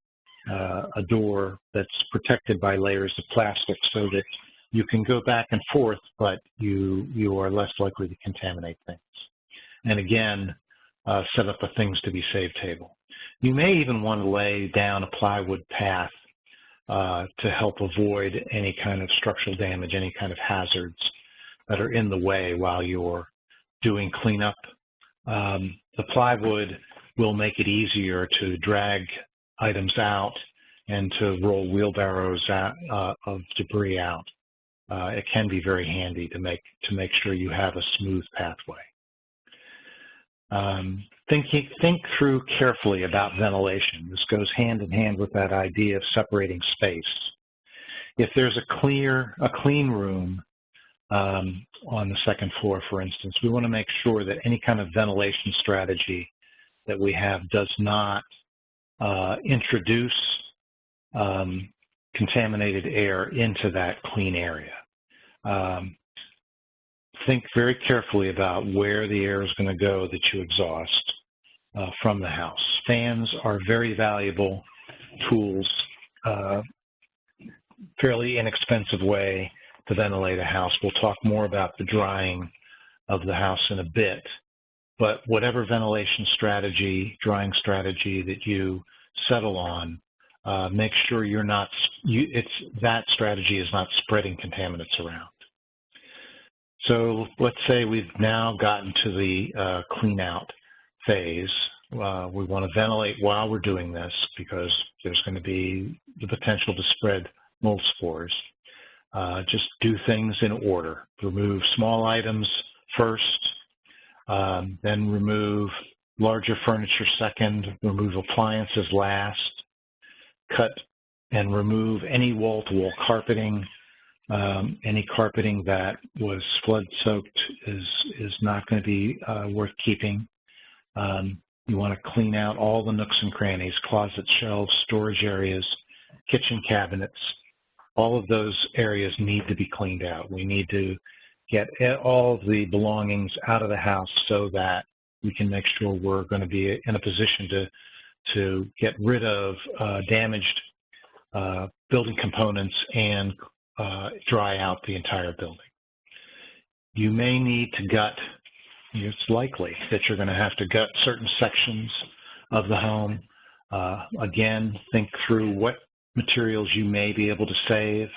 Speaker 5: a door that's protected by layers of plastic so that you can go back and forth, but you are less likely to contaminate things. And again, set up a things to be saved table. You may even want to lay down a plywood path to help avoid any kind of structural damage, any kind of hazards that are in the way while you're doing cleanup. The plywood will make it easier to drag items out and to roll wheelbarrows out, of debris out. It can be very handy to make sure you have a smooth pathway. Think through carefully about ventilation. This goes hand in hand with that idea of separating space. If there's a clean room on the second floor, for instance, we want to make sure that any kind of ventilation strategy that we have does not introduce contaminated air into that clean area. Think very carefully about where the air is going to go that you exhaust from the house. Fans are very valuable tools, fairly inexpensive way to ventilate a house. We'll talk more about the drying of the house in a bit, but whatever ventilation strategy, drying strategy that you settle on, make sure that strategy is not spreading contaminants around. So let's say we've now gotten to the clean out phase. We want to ventilate while we're doing this because there's going to be the potential to spread mold spores. Just do things in order. Remove small items first, then remove larger furniture second, remove appliances last, cut and remove any wall-to-wall carpeting. Any carpeting that was flood-soaked is not going to be worth keeping. You want to clean out all the nooks and crannies, closet shelves, storage areas, kitchen cabinets. All of those areas need to be cleaned out. We need to get all of the belongings out of the house so that we can make sure we're going to be in a position to get rid of damaged building components and dry out the entire building. You may need to gut, it's likely that you're going to have to gut certain sections of the home. Again, think through what materials you may be able to save.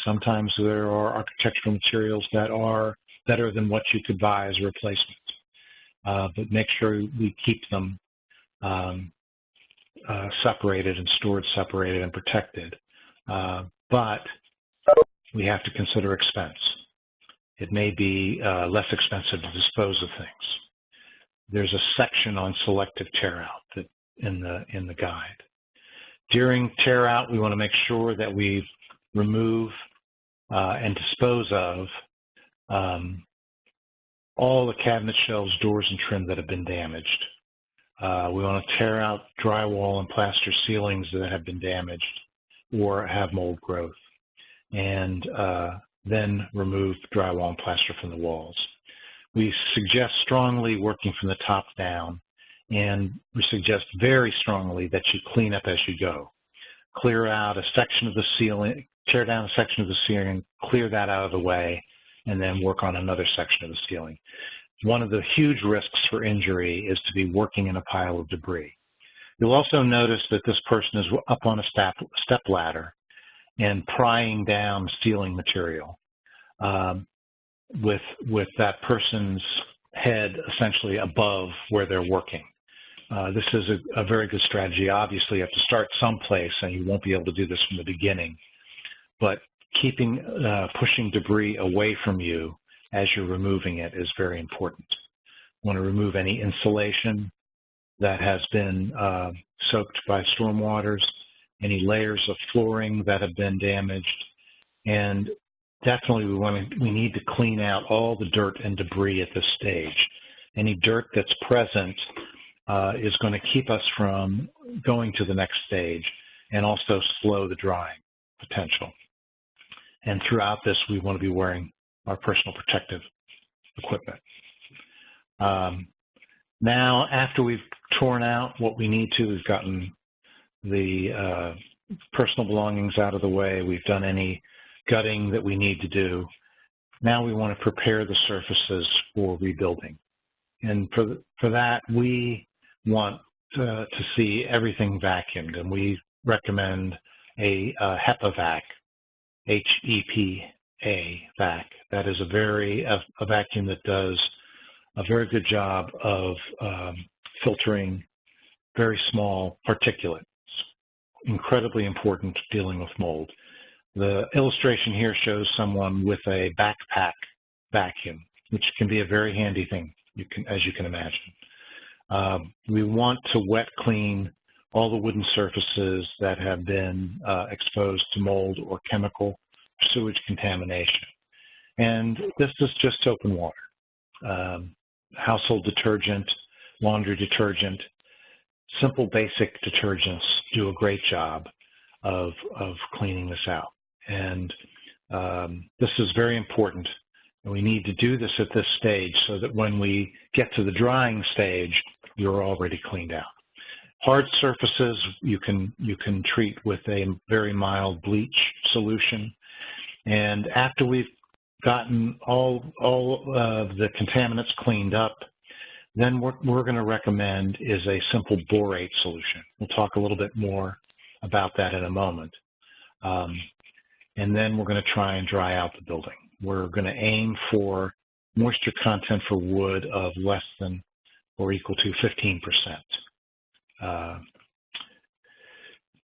Speaker 5: Sometimes there are architectural materials that are better than what you could buy as a replacement. But make sure we keep them separated and stored separated and protected. But we have to consider expense. It may be less expensive to dispose of things. There's a section on selective tear out in the guide. During tear out, we want to make sure that we remove and dispose of all the cabinet shelves, doors, and trim that have been damaged. We want to tear out drywall and plaster ceilings that have been damaged or have mold growth, and then remove drywall and plaster from the walls. We suggest strongly working from the top down, and we suggest very strongly that you clean up as you go. Clear out a section of the ceiling, tear down a section of the ceiling, clear that out of the way, and then work on another section of the ceiling. One of the huge risks for injury is to be working in a pile of debris. You'll also notice that this person is up on a step ladder and prying down ceiling material with that person's head essentially above where they're working. This is a very good strategy. Obviously, you have to start someplace, and you won't be able to do this from the beginning. But pushing debris away from you as you're removing it is very important. You want to remove any insulation that has been soaked by storm waters, any layers of flooring that have been damaged, and definitely we need to clean out all the dirt and debris at this stage. Any dirt that's present is going to keep us from going to the next stage and also slow the drying potential. And throughout this, we want to be wearing our personal protective equipment. Now, after we've torn out what we need to, we've gotten the personal belongings out of the way, we've done any gutting that we need to do. Now we want to prepare the surfaces for rebuilding. And for that, we want to see everything vacuumed, and we recommend a HEPA vac, H-E-P-A vac. That is a vacuum that does a very good job of filtering very small particulates. Incredibly important dealing with mold. The illustration here shows someone with a backpack vacuum, which can be a very handy thing, as you can imagine. We want to wet clean all the wooden surfaces that have been exposed to mold or chemical sewage contamination. And this is just soap and water. Household detergent, laundry detergent, simple basic detergents do a great job of cleaning this out. And this is very important. And we need to do this at this stage so that when we get to the drying stage, you're already cleaned out. Hard surfaces you can treat with a very mild bleach solution. And after we've gotten all of the contaminants cleaned up, then what we're going to recommend is a simple borate solution. We'll talk a little bit more about that in a moment. And then we're going to try and dry out the building. We're going to aim for moisture content for wood of less than or equal to 15%.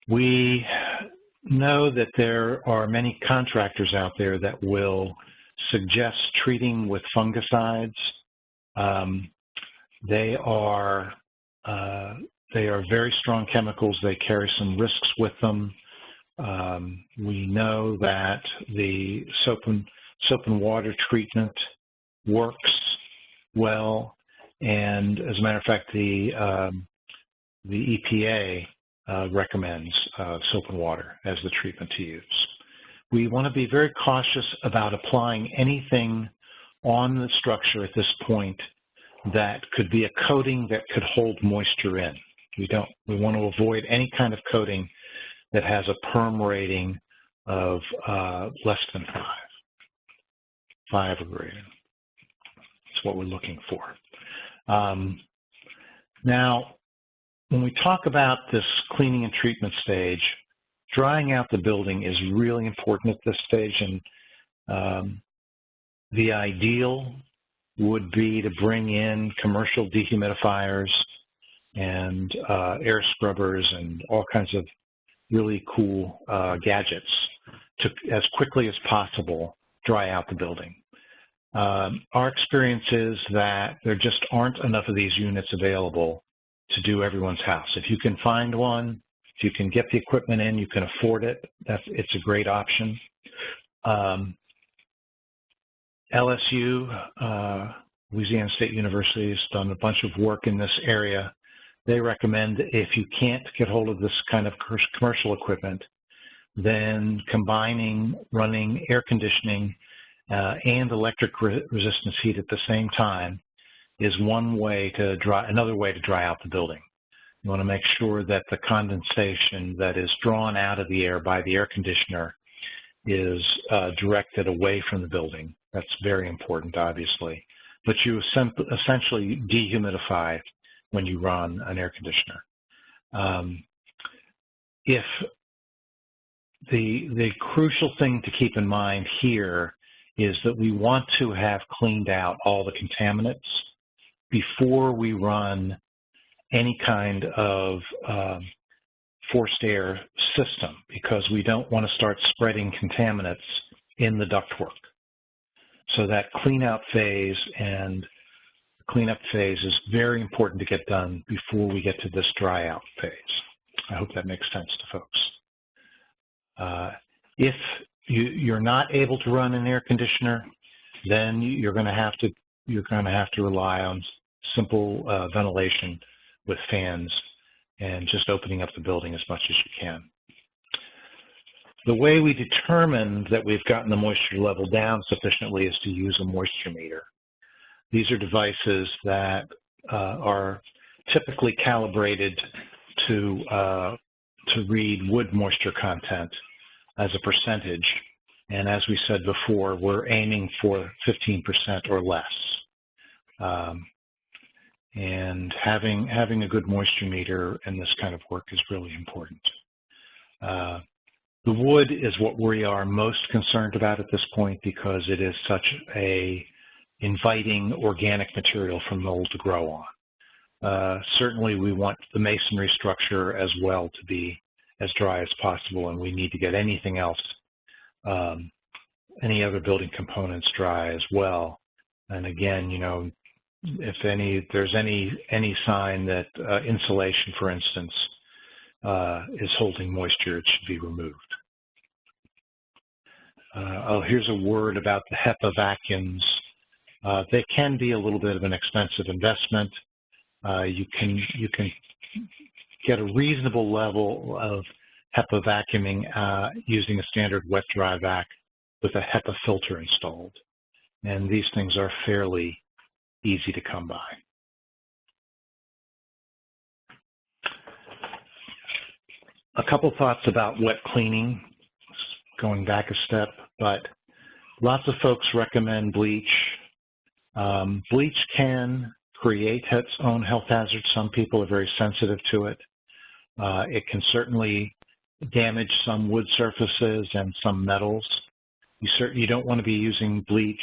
Speaker 5: We know that there are many contractors out there that will suggest treating with fungicides. They are very strong chemicals. They carry some risks with them. We know that the soap and water treatment works well, and as a matter of fact, the EPA recommends soap and water as the treatment to use. We want to be very cautious about applying anything on the structure at this point that could be a coating that could hold moisture in. We want to avoid any kind of coating that has a perm rating of less than 5 or greater. That's what we're looking for. Now, when we talk about this cleaning and treatment stage, drying out the building is really important at this stage, and the ideal would be to bring in commercial dehumidifiers and air scrubbers and all kinds of really cool gadgets to, as quickly as possible, dry out the building. Our experience is that there just aren't enough of these units available to do everyone's house. If you can find one, if you can get the equipment in, you can afford it, it's a great option. LSU, Louisiana State University, has done a bunch of work in this area. They recommend if you can't get hold of this kind of commercial equipment, then combining running air conditioning and electric resistance heat at the same time is another way to dry out the building. You want to make sure that the condensation that is drawn out of the air by the air conditioner is directed away from the building. That's very important, obviously. But you essentially dehumidify when you run an air conditioner. If the crucial thing to keep in mind here is that we want to have cleaned out all the contaminants before we run any kind of forced air system, because we don't want to start spreading contaminants in the ductwork. So that clean-out phase and cleanup phase is very important to get done before we get to this dry out phase. I hope that makes sense to folks. If you're not able to run an air conditioner, then you're going to have to rely on simple ventilation with fans and just opening up the building as much as you can. The way we determine that we've gotten the moisture level down sufficiently is to use a moisture meter. These are devices that are typically calibrated to read wood moisture content as a percentage. And as we said before, we're aiming for 15% or less. And having a good moisture meter in this kind of work is really important. The wood is what we are most concerned about at this point because it is such a inviting organic material for mold to grow on. Certainly we want the masonry structure as well to be as dry as possible, and we need to get anything else, any other building components dry as well. And again, you know, if there's any sign that insulation, for instance, is holding moisture, it should be removed. Here's a word about the HEPA vacuums. They can be a little bit of an expensive investment. You can get a reasonable level of HEPA vacuuming using a standard wet-dry vac with a HEPA filter installed. And these things are fairly easy to come by. A couple thoughts about wet cleaning, going back a step, but lots of folks recommend bleach. Bleach can create its own health hazards. Some people are very sensitive to it. It can damage some wood surfaces and some metals. You don't want to be using bleach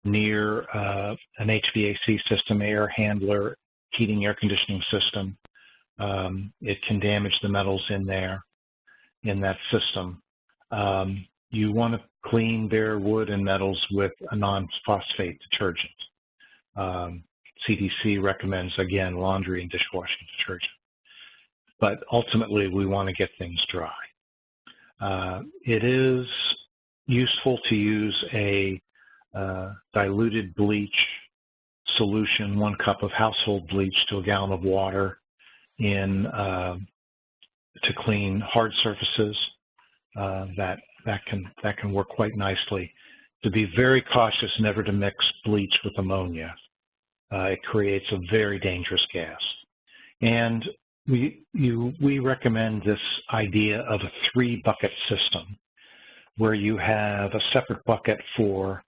Speaker 5: near an HVAC system, air handler, heating, air conditioning system. It can damage the metals in there, in that system. You want to clean bare wood and metals with a non-phosphate detergent. CDC recommends, again, laundry and dishwashing detergent. But ultimately, we want to get things dry. It is useful to use a diluted bleach solution, 1 cup of household bleach to a gallon of water to clean hard surfaces. That can work quite nicely. To be very cautious never to mix bleach with ammonia. It creates a very dangerous gas. And we recommend this idea of a 3-bucket system where you have a separate bucket for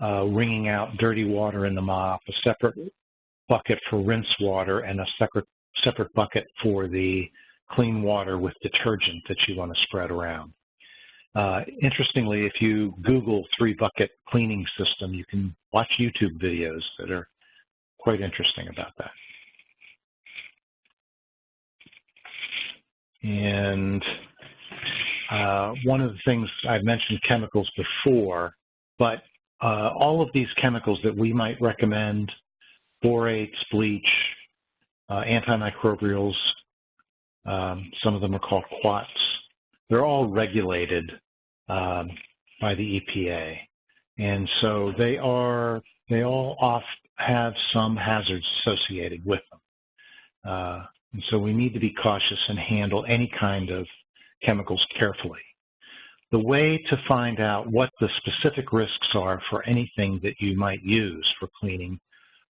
Speaker 5: wringing out dirty water in the mop, a separate bucket for rinse water, and a separate bucket for the clean water with detergent that you want to spread around. Interestingly, if you Google 3-bucket cleaning system, you can watch YouTube videos that are quite interesting about that. And one of the things, I've mentioned chemicals before, but all of these chemicals that we might recommend, borates, bleach, antimicrobials, some of them are called quats, they're all regulated by the EPA. And so they all have some hazards associated with them. And so we need to be cautious and handle any kind of chemicals carefully. The way to find out what the specific risks are for anything that you might use for cleaning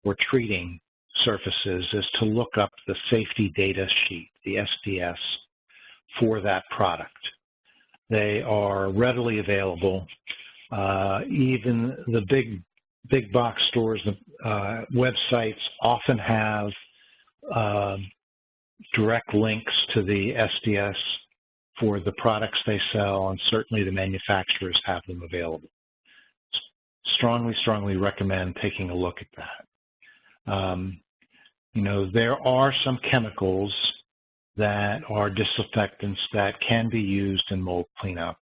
Speaker 5: or treating surfaces is to look up the safety data sheet, the SDS, for that product. They are readily available. Even the big box stores, websites often have direct links to the SDS for the products they sell, and certainly the manufacturers have them available. Strongly recommend taking a look at that. You know, there are some chemicals that are disinfectants that can be used in mold cleanup.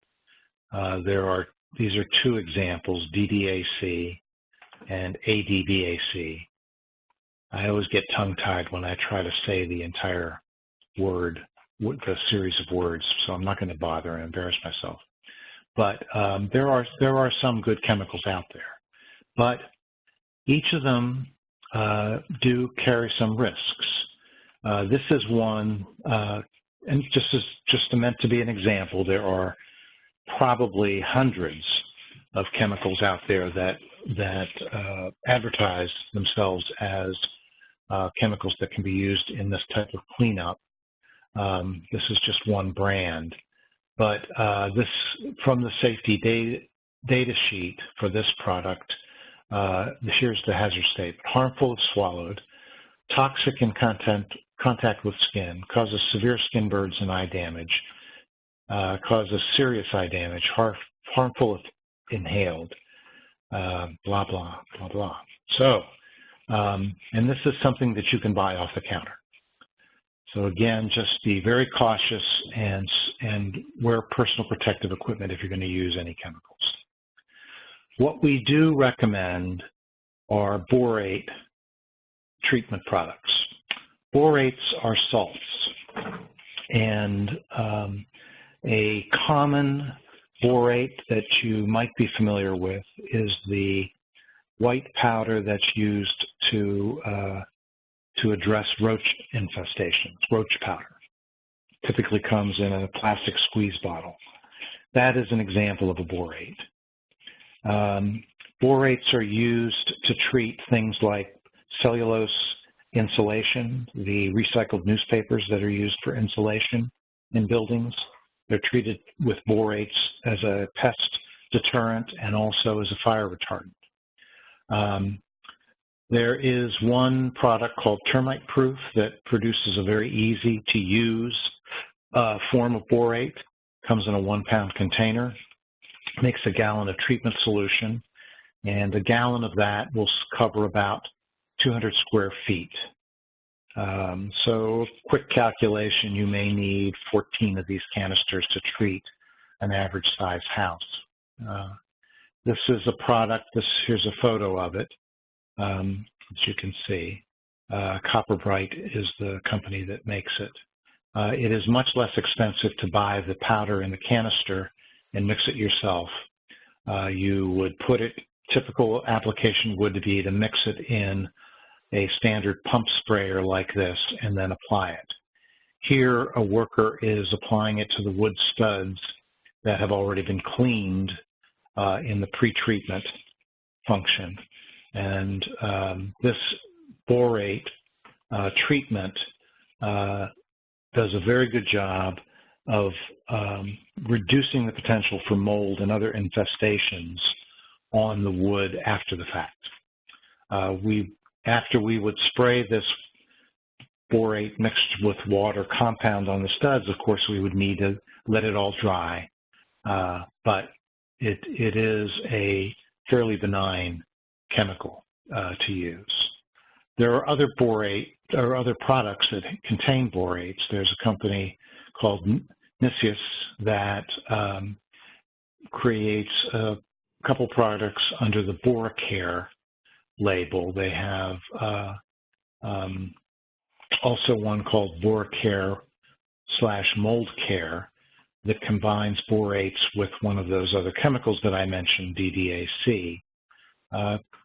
Speaker 5: These are 2 examples, DDAC and ADBAC. I always get tongue-tied when I try to say the entire word, the series of words, so I'm not going to bother and embarrass myself. but there are some good chemicals out there. But each of them do carry some risks. This is one, and just meant to be an example. There are probably hundreds of chemicals out there that advertise themselves as chemicals that can be used in this type of cleanup. This is just one brand, but this from the safety data sheet for this product. Here's the hazard statement: harmful if swallowed, toxic in contact with skin, causes severe skin burns and eye damage, causes serious eye damage, harmful if inhaled, blah, blah, blah, blah. So, and this is something that you can buy off the counter. So again, just be very cautious and wear personal protective equipment if you're going to use any chemicals. What we do recommend are borate treatment products. Borates are salts, and a common borate that you might be familiar with is the white powder that's used to address roach infestations. Roach powder typically comes in a plastic squeeze bottle. That is an example of a borate. Borates are used to treat things like cellulose insulation, the recycled newspapers that are used for insulation in buildings. They're treated with borates as a pest deterrent and also as a fire retardant. There is one product called Termite Proof that produces a very easy to use form of borate. Comes in a 1-pound container, makes a gallon of treatment solution, and a gallon of that will cover about 200 square feet. So quick calculation, you may need 14 of these canisters to treat an average size house. This is a product, here's a photo of it, as you can see. Copper Bright is the company that makes it. It is much less expensive to buy the powder in the canister and mix it yourself. You would put it, typical application would be to mix it in a standard pump sprayer like this and then apply it. Here, a worker is applying it to the wood studs that have already been cleaned in the pre-treatment function. And this borate treatment does a very good job of reducing the potential for mold and other infestations on the wood after the fact. After we would spray this borate mixed with water compound on the studs, of course, we would need to let it all dry. But it is a fairly benign chemical to use. There are other products that contain borates. There's a company called Mycelium that creates a couple products under the BoraCare label. They have also one called BoraCare/MoldCare that combines borates with one of those other chemicals that I mentioned, DDAC,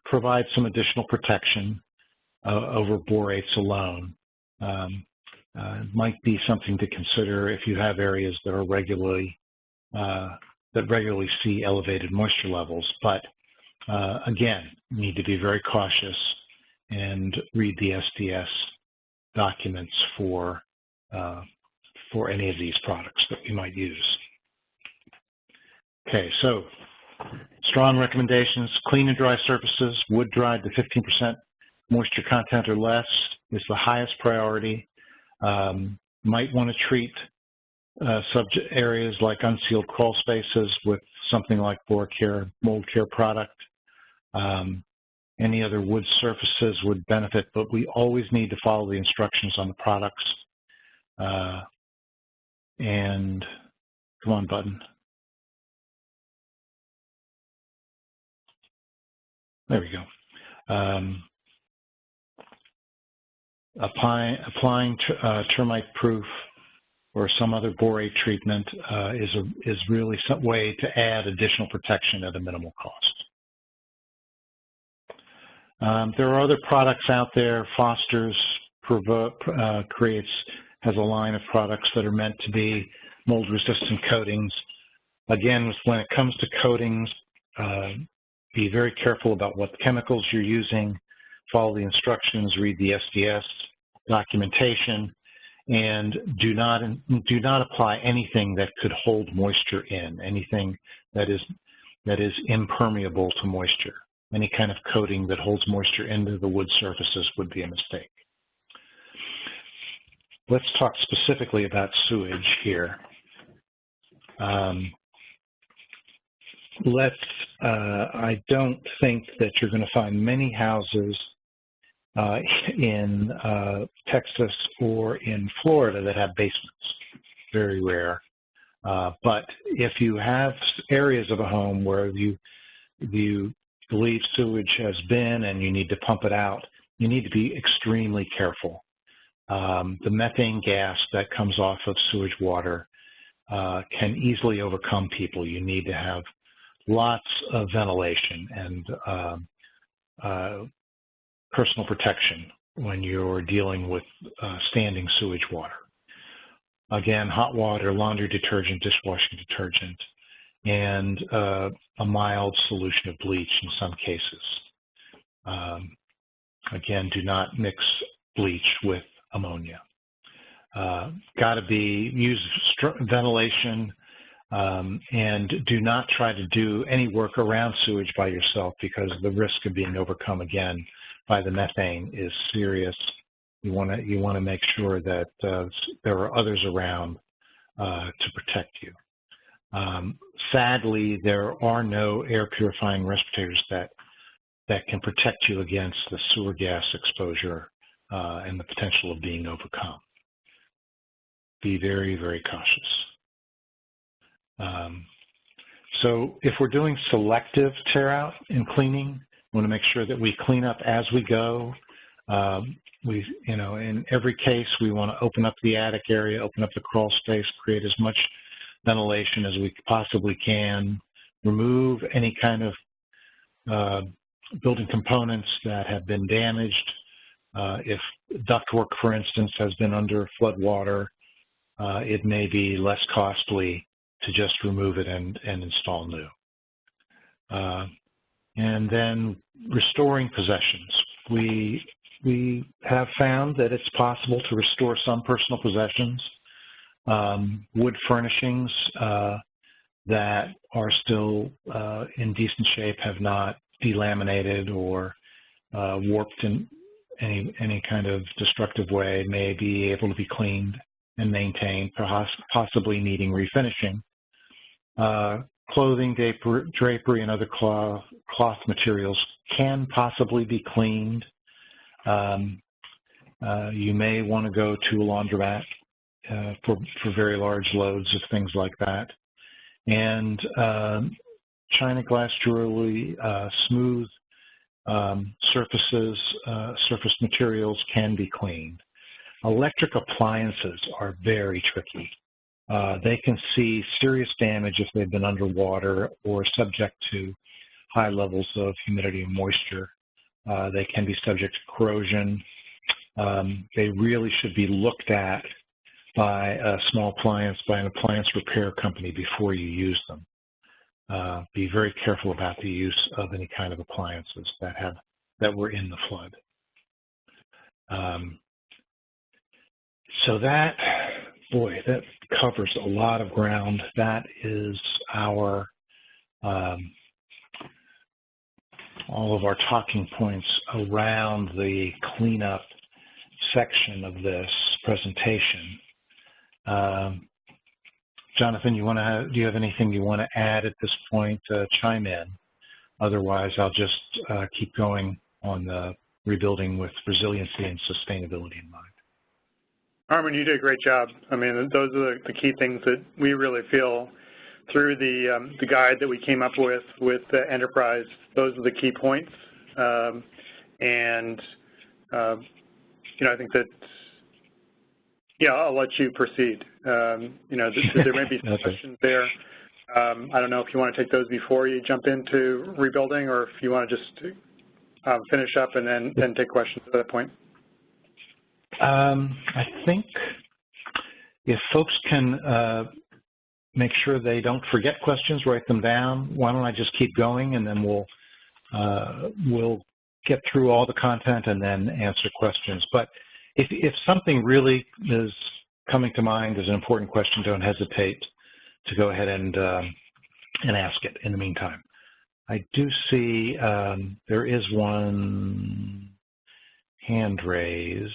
Speaker 5: provides some additional protection over borates alone. Might be something to consider if you have areas that are regularly see elevated moisture levels. But again, you need to be very cautious and read the SDS documents for any of these products that we might use. Okay, so strong recommendations: clean and dry surfaces, wood dried to 15% moisture content or less is the highest priority. Might want to treat subject areas like unsealed crawl spaces with something like BoraCare, MoldCare product. Any other wood surfaces would benefit, but we always need to follow the instructions on the products. And come on, button. There we go. Applying termite proof or some other borate treatment is really some way to add additional protection at a minimal cost. There are other products out there. Foster's has a line of products that are meant to be mold-resistant coatings. Again, when it comes to coatings, be very careful about what chemicals you're using, follow the instructions, read the SDS documentation, and do not apply anything that could hold moisture in, anything that is impermeable to moisture. Any kind of coating that holds moisture into the wood surfaces would be a mistake. Let's talk specifically about sewage here. I don't think that you're going to find many houses in Texas or in Florida that have basements. Very rare. But if you have areas of a home where you believe sewage has been and you need to pump it out, you need to be extremely careful. The methane gas that comes off of sewage water can easily overcome people. You need to have lots of ventilation and personal protection when you're dealing with standing sewage water. Again, hot water, laundry detergent, dishwashing detergent, and a mild solution of bleach in some cases. Again, do not mix bleach with ammonia. Got to use ventilation, and do not try to do any work around sewage by yourself, because the risk of being overcome again by the methane is serious. You want to make sure that there are others around to protect you. Sadly, there are no air purifying respirators that can protect you against the sewer gas exposure and the potential of being overcome. Be very, very cautious. So if we're doing selective tear out and cleaning, we want to make sure that we clean up as we go. In every case, we want to open up the attic area, open up the crawl space, create as much ventilation as we possibly can, remove any kind of building components that have been damaged. If ductwork, for instance, has been under flood water, it may be less costly to just remove it and install new. And then restoring possessions. We have found that it's possible to restore some personal possessions. Wood furnishings that are still in decent shape, have not delaminated or warped in any kind of destructive way, may be able to be cleaned and maintained, possibly needing refinishing. Clothing, drapery, and other cloth materials can possibly be cleaned. You may want to go to a laundromat for very large loads of things like that. And china, glass, jewelry, smooth surfaces, surface materials can be cleaned. Electric appliances are very tricky. They can see serious damage if they've been underwater or subject to high levels of humidity and moisture. They can be subject to corrosion. They really should be looked at by an appliance repair company before you use them. Be very careful about the use of any kind of appliances that were in the flood. So that covers a lot of ground. That is our all of our talking points around the cleanup section of this presentation. Jonathan, do you have anything you want to add at this point? Chime in. Otherwise, I'll just keep going on the rebuilding with resiliency and sustainability in mind.
Speaker 3: Armin, you did a great job. I mean, those are the key things that we really feel through the guide that we came up with the enterprise. Those are the key points. I think that Yeah, I'll let you proceed. You know, there may be some questions there. I don't know if you want to take those before you jump into rebuilding, or if you want to just finish up and then take questions at that point.
Speaker 5: I think if folks can make sure they don't forget questions, write them down. Why don't I just keep going, and then we'll get through all the content and then answer questions. But if something really is coming to mind as an important question, don't hesitate to go ahead and ask it in the meantime. I do see there is one hand raised.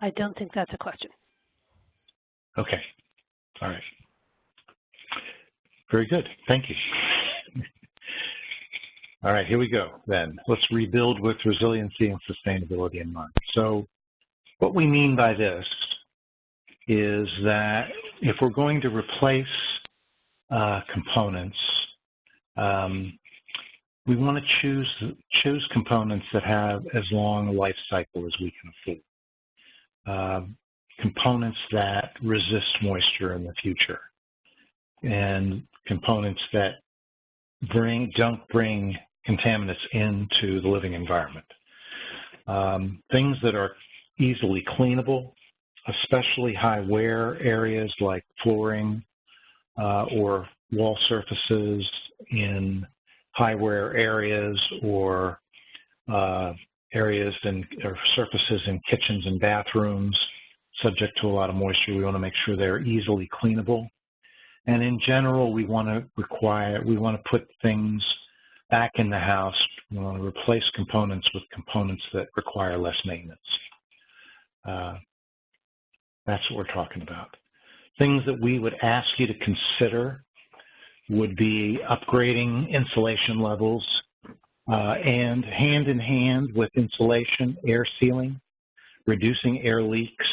Speaker 1: I don't think that's a question.
Speaker 5: Okay. All right. Very good. Thank you. All right, here we go then. Let's rebuild with resiliency and sustainability in mind. So what we mean by this is that if we're going to replace components, we want to choose components that have as long a life cycle as we can afford. Components that resist moisture in the future, and components that don't bring contaminants into the living environment. Things that are easily cleanable, especially high wear areas like flooring or wall surfaces in high wear areas, or areas or surfaces in kitchens and bathrooms subject to a lot of moisture. We want to make sure they're easily cleanable. And in general, we want to put things back in the house. We want to replace components with components that require less maintenance. That's what we're talking about. Things that we would ask you to consider would be upgrading insulation levels, and hand in hand with insulation, air sealing, reducing air leaks.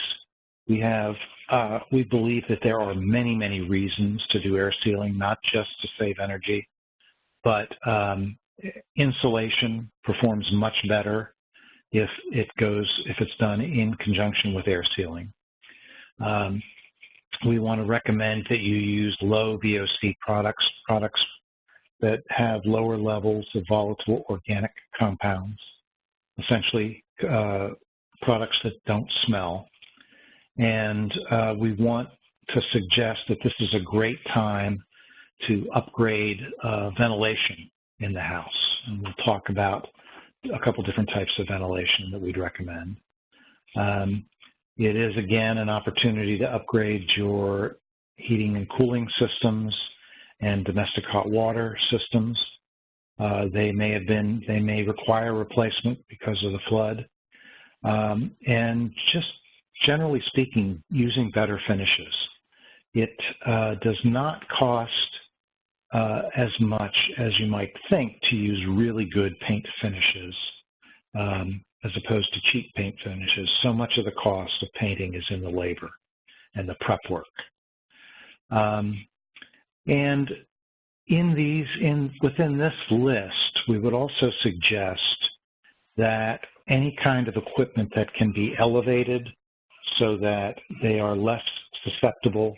Speaker 5: We believe that there are many, many reasons to do air sealing, not just to save energy, but insulation performs much better if it's done in conjunction with air sealing. We want to recommend that you use low VOC products that have lower levels of volatile organic compounds, essentially products that don't smell. And we want to suggest that this is a great time to upgrade ventilation in the house. And we'll talk about a couple different types of ventilation that we'd recommend. It is, again, an opportunity to upgrade your heating and cooling systems and domestic hot water systems. They may require replacement because of the flood. And just generally speaking, using better finishes. It does not cost as much as you might think to use really good paint finishes as opposed to cheap paint finishes. So much of the cost of painting is in the labor and the prep work. And within this list, we would also suggest that any kind of equipment that can be elevated so that they are less susceptible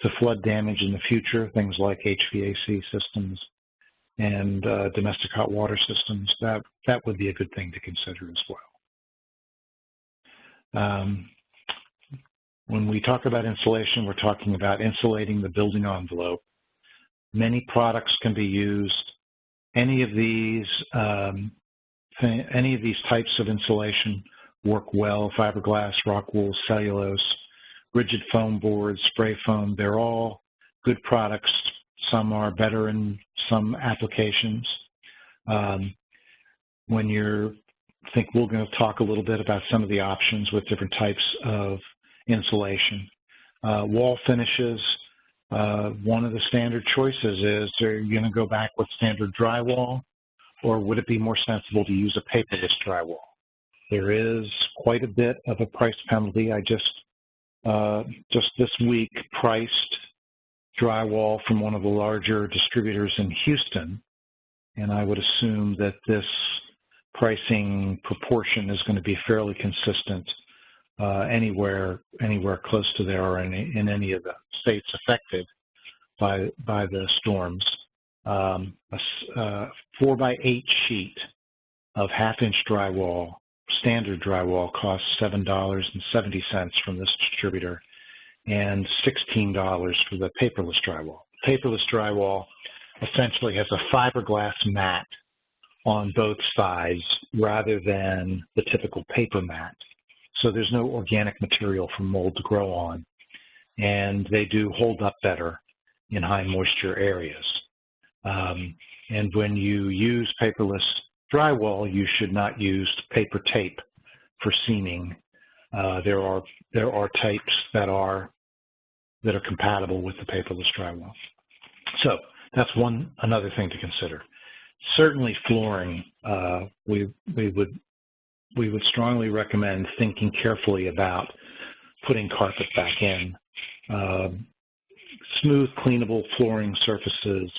Speaker 5: to flood damage in the future, things like HVAC systems and domestic hot water systems, that would be a good thing to consider as well. When we talk about insulation, we're talking about insulating the building envelope. Many products can be used. Any of these types of insulation work well: fiberglass, rock wool, cellulose, rigid foam boards, spray foam. They're all good products. Some are better in some applications. I think we're going to talk a little bit about some of the options with different types of insulation. Wall finishes, one of the standard choices is, are you going to go back with standard drywall, or would it be more sensible to use a paperless drywall? There is quite a bit of a price penalty. I just this week priced drywall from one of the larger distributors in Houston, and I would assume that this pricing proportion is going to be fairly consistent anywhere close to there or in any of the states affected by the storms. A 4x8 sheet of half-inch drywall, standard drywall, costs $7.70 from this distributor and $16 for the paperless drywall. Paperless drywall essentially has a fiberglass mat on both sides rather than the typical paper mat. So there's no organic material for mold to grow on, and they do hold up better in high moisture areas. And when you use paperless drywall, you should not use paper tape for seaming. There are tapes that are compatible with the paperless drywall. So that's another thing to consider. Certainly flooring, we would strongly recommend thinking carefully about putting carpet back in. Smooth, cleanable flooring surfaces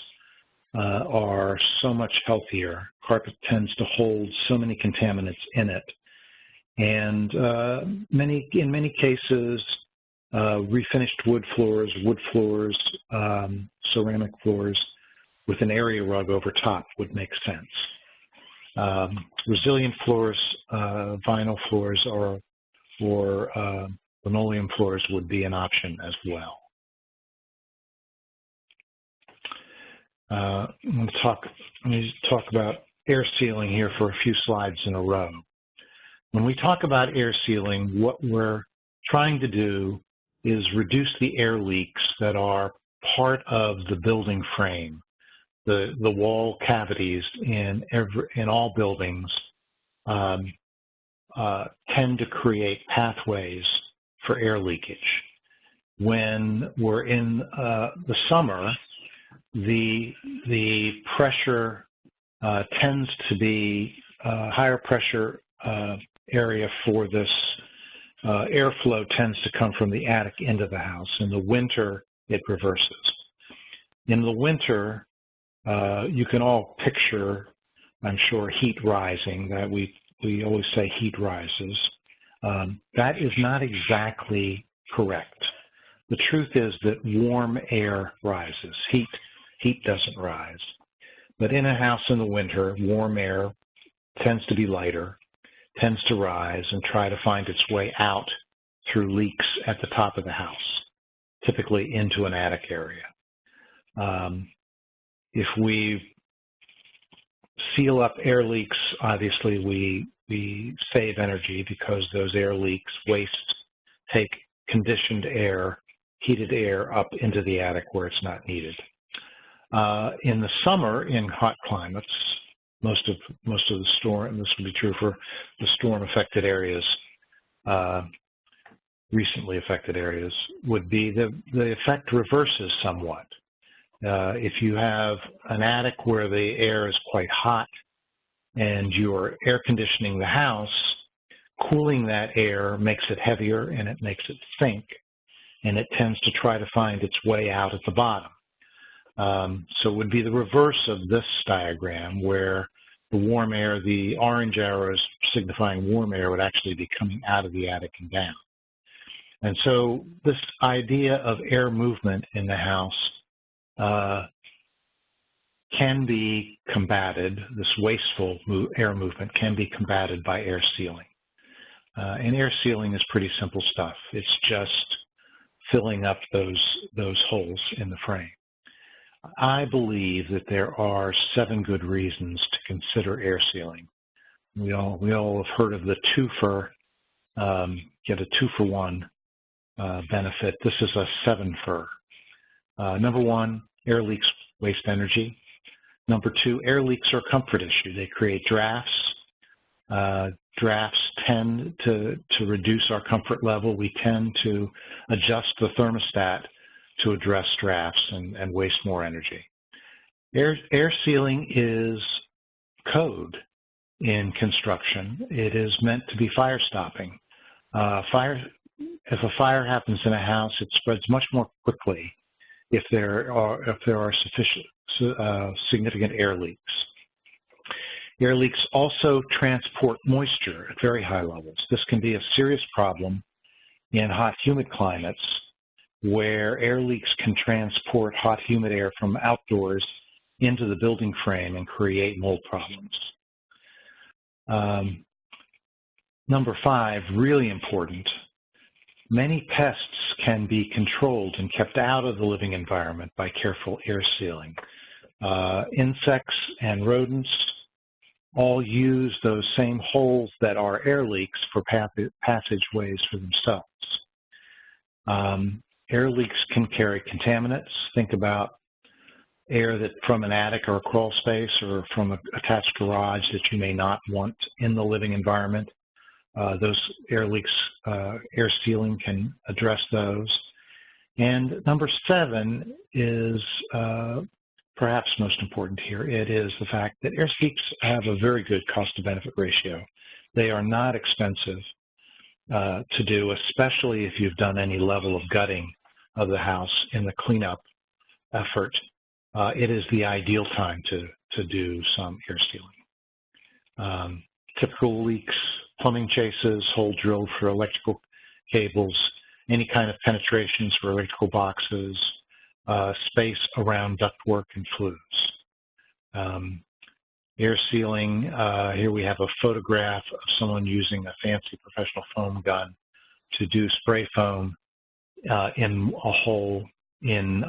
Speaker 5: are so much healthier. Carpet tends to hold so many contaminants in it. And in many cases, refinished wood floors, ceramic floors with an area rug over top would make sense. Resilient floors, vinyl floors, or linoleum floors would be an option as well. Let me talk about air sealing here for a few slides in a row. When we talk about air sealing, what we're trying to do is reduce the air leaks that are part of the building frame. The wall cavities in all buildings tend to create pathways for air leakage. When we're in the summer, the pressure tends to be higher pressure area for this airflow tends to come from the attic into the house. In the winter, it reverses. In the winter, you can all picture, I'm sure, heat rising. That we always say heat rises. That is not exactly correct. The truth is that warm air rises. Heat doesn't rise. But in a house in the winter, warm air tends to be lighter, tends to rise and try to find its way out through leaks at the top of the house, typically into an attic area. If we seal up air leaks, obviously we save energy because those air leaks take conditioned air, heated air up into the attic where it's not needed. In the summer, in hot climates, most of the storm, and this would be true for the storm-affected areas, recently affected areas, would be the effect reverses somewhat. If you have an attic where the air is quite hot and you're air conditioning the house, cooling that air makes it heavier and it makes it sink, and it tends to try to find its way out at the bottom. So it would be the reverse of this diagram, where the warm air, the orange arrows signifying warm air, would actually be coming out of the attic and down. And so this idea of air movement in the house can be combated, this wasteful air movement can be combated by air sealing. And air sealing is pretty simple stuff. It's just filling up those holes in the frame. I believe that there are 7 good reasons to consider air sealing. We all have heard of the twofer, get a 2-for-1 benefit. This is a 7-fer. Number 1, air leaks waste energy. Number 2, air leaks are a comfort issue. They create drafts. Drafts tend to reduce our comfort level. We tend to adjust the thermostat to address drafts and waste more energy. Air sealing is code in construction. It is meant to be fire stopping. If a fire happens in a house, it spreads much more quickly if there are significant air leaks. Air leaks also transport moisture at very high levels. This can be a serious problem in hot, humid climates where air leaks can transport hot, humid air from outdoors into the building frame and create mold problems. Number 5, really important, many pests can be controlled and kept out of the living environment by careful air sealing. Insects and rodents all use those same holes that are air leaks for passageways for themselves. Air leaks can carry contaminants. Think about air that from an attic or a crawl space or from an attached garage that you may not want in the living environment. Those air leaks, air sealing can address those. And number 7 is perhaps most important here. It is the fact that air leaks have a very good cost-to-benefit ratio. They are not expensive to do, especially if you've done any level of gutting of the house in the cleanup effort. It is the ideal time to do some air sealing. Typical leaks, plumbing chases, hole drilled for electrical cables, any kind of penetrations for electrical boxes, space around ductwork and flues. Air sealing, here we have a photograph of someone using a fancy professional foam gun to do spray foam in a hole in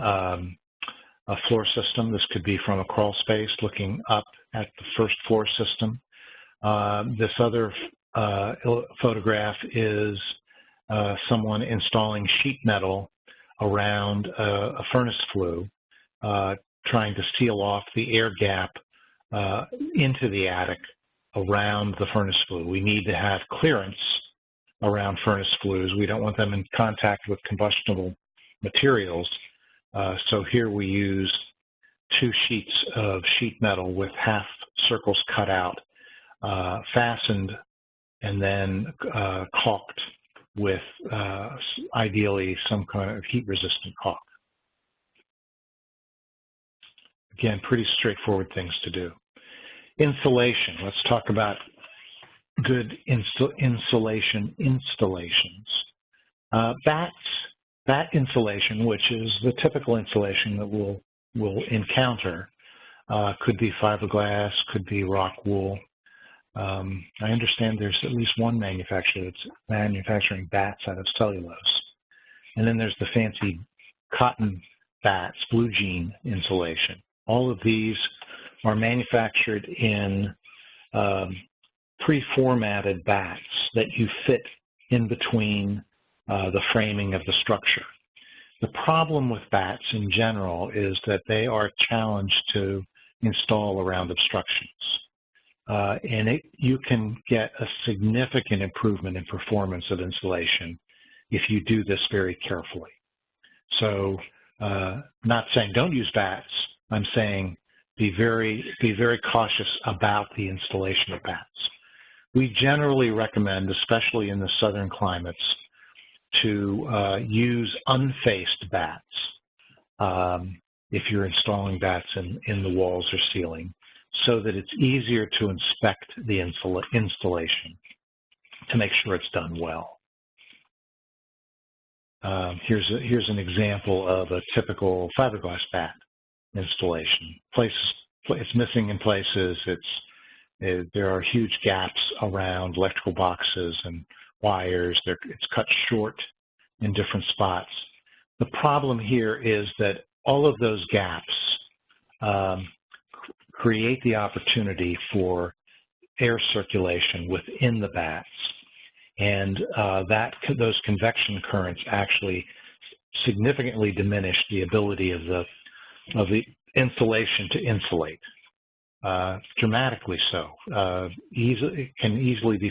Speaker 5: a floor system. This could be from a crawl space looking up at the first floor system. This other photograph is someone installing sheet metal around a furnace flue, trying to seal off the air gap into the attic around the furnace flue. We need to have clearance around furnace flues. We don't want them in contact with combustible materials. So here we use 2 sheets of sheet metal with half circles cut out, fastened, and then caulked with ideally some kind of heat-resistant caulk. Again, pretty straightforward things to do. Insulation. Let's talk about good insulation installations. Bat insulation, which is the typical insulation that we'll encounter, could be fiberglass, could be rock wool. I understand there's at least one manufacturer that's manufacturing bats out of cellulose. And then there's the fancy cotton bats, blue jean insulation. All of these are manufactured in pre-formatted bats that you fit in between the framing of the structure. The problem with bats in general is that they are challenged to install around obstructions. And you can get a significant improvement in performance of insulation if you do this very carefully. So not saying don't use bats, I'm saying be very cautious about the installation of bats. We generally recommend, especially in the southern climates, to use unfaced bats if you're installing bats in the walls or ceiling, so that it's easier to inspect the installation to make sure it's done well. Here's an example of a typical fiberglass bat installation. It's missing in places. There are huge gaps around electrical boxes and wires. It's cut short in different spots. The problem here is that all of those gaps create the opportunity for air circulation within the bats, and those convection currents actually significantly diminish the ability of the insulation to insulate, dramatically so. It can easily be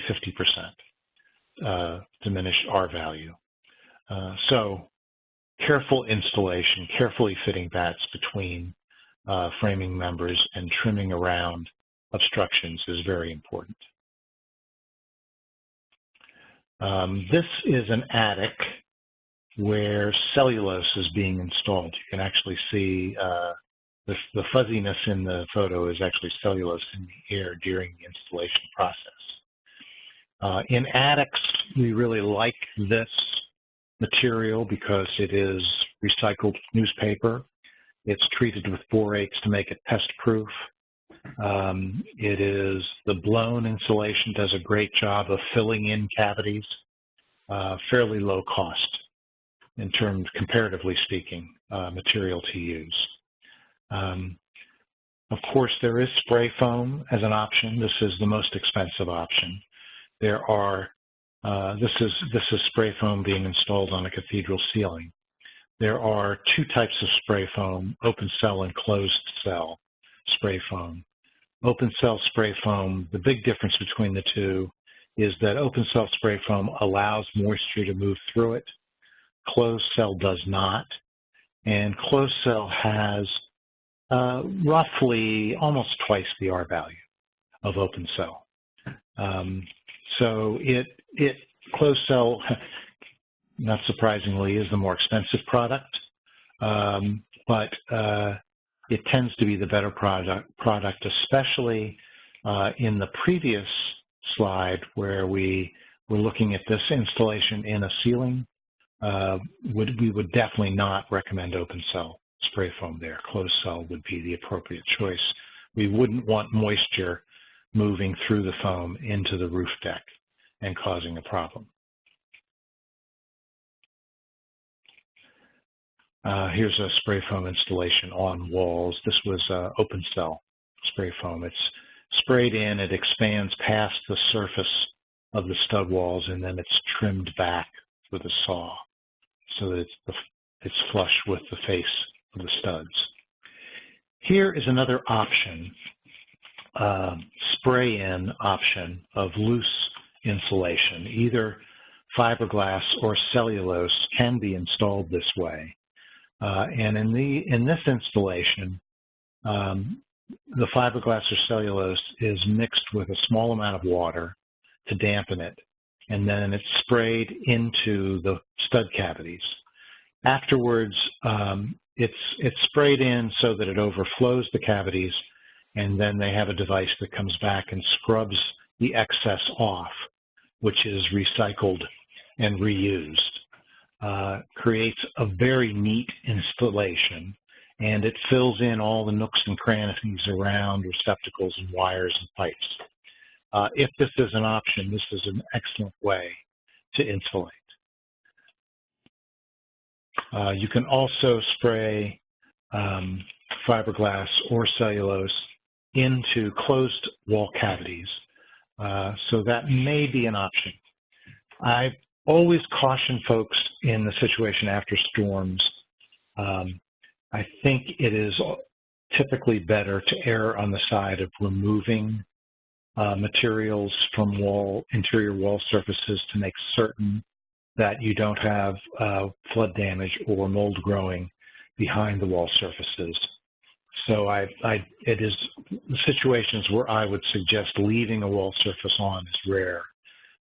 Speaker 5: 50% diminished R value. So careful installation, carefully fitting bats between framing members and trimming around obstructions is very important. This is an attic where cellulose is being installed. You can actually see the fuzziness in the photo is actually cellulose in the air during the installation process. In attics, we really like this material because it is recycled newspaper. It's treated with borates to make it pest-proof. The blown insulation does a great job of filling in cavities, fairly low cost in terms, comparatively speaking, material to use. Of course, there is spray foam as an option. This is the most expensive option. There are, this is spray foam being installed on a cathedral ceiling. There are two types of spray foam, open cell and closed cell spray foam. Open cell spray foam, the big difference between the two is that open cell spray foam allows moisture to move through it. Closed cell does not. And closed cell has roughly almost twice the R value of open cell. So closed cell, not surprisingly, is the more expensive product, but it tends to be the better product, especially in the previous slide where we were looking at this installation in a ceiling. We would definitely not recommend open cell spray foam there. Closed cell would be the appropriate choice. We wouldn't want moisture moving through the foam into the roof deck and causing a problem. Here's a spray foam installation on walls. This was open cell spray foam. It's sprayed in, it expands past the surface of the stud walls, and then it's trimmed back with a saw so that it's flush with the face of the studs. Here is another option, spray-in option of loose insulation. Either fiberglass or cellulose can be installed this way. And in this installation, the fiberglass or cellulose is mixed with a small amount of water to dampen it, and then it's sprayed into the stud cavities. Afterwards, it's sprayed in so that it overflows the cavities, and then they have a device that comes back and scrubs the excess off, which is recycled and reused. Creates a very neat installation, and it fills in all the nooks and crannies around receptacles and wires and pipes. If this is an option, this is an excellent way to insulate. You can also spray fiberglass or cellulose into closed wall cavities, so that may be an option. I always caution folks in the situation after storms. I think it is typically better to err on the side of removing materials from interior wall surfaces to make certain that you don't have flood damage or mold growing behind the wall surfaces. So it is situations where I would suggest leaving a wall surface on is rare,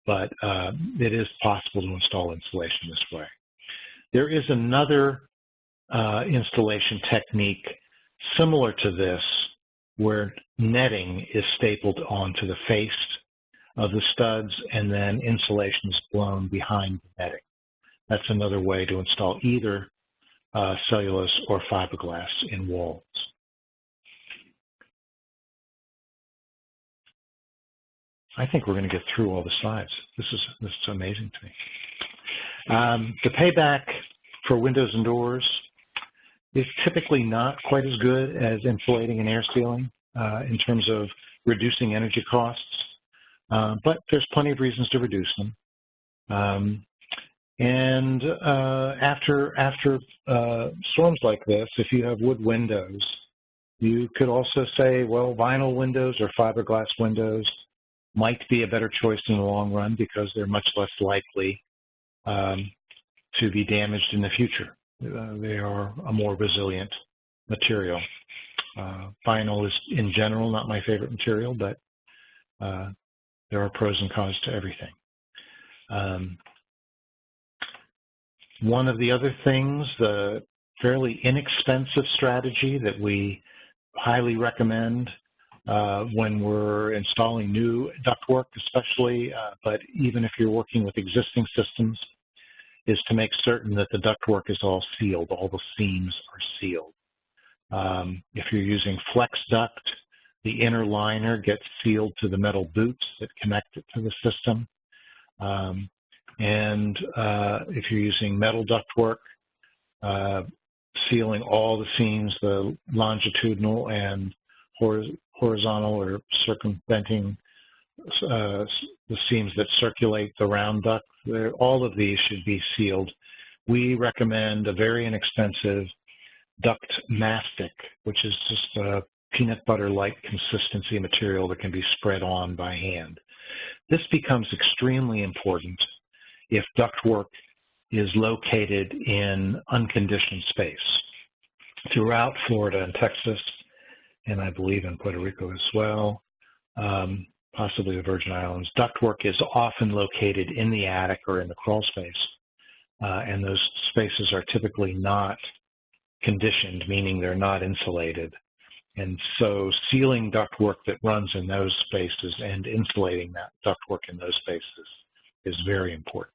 Speaker 5: but it is possible to install insulation this way. There is another installation technique similar to this where netting is stapled onto the face of the studs and then insulation is blown behind the netting. That's another way to install either cellulose or fiberglass in walls. I think we're going to get through all the slides. This is amazing to me. The payback for windows and doors is typically not quite as good as insulating and air sealing in terms of reducing energy costs, but there's plenty of reasons to reduce them. After storms like this, if you have wood windows, you could also say, well, vinyl windows or fiberglass windows might be a better choice in the long run because they're much less likely to be damaged in the future. They are a more resilient material. Vinyl is, in general, not my favorite material, but there are pros and cons to everything. One of the other things, the fairly inexpensive strategy that we highly recommend when we're installing new ductwork especially, but even if you're working with existing systems, is to make certain that the ductwork is all sealed, all the seams are sealed. If you're using flex duct, the inner liner gets sealed to the metal boots that connect it to the system. If you're using metal ductwork, sealing all the seams, the longitudinal and horizontal or circumventing the seams that circulate the round duct, all of these should be sealed. We recommend a very inexpensive duct mastic, which is just a peanut butter-like consistency material that can be spread on by hand. This becomes extremely important if ductwork is located in unconditioned space. Throughout Florida and Texas, and I believe in Puerto Rico as well, possibly the Virgin Islands, ductwork is often located in the attic or in the crawl space, and those spaces are typically not conditioned, meaning they're not insulated. And so sealing ductwork that runs in those spaces and insulating that ductwork in those spaces is very important.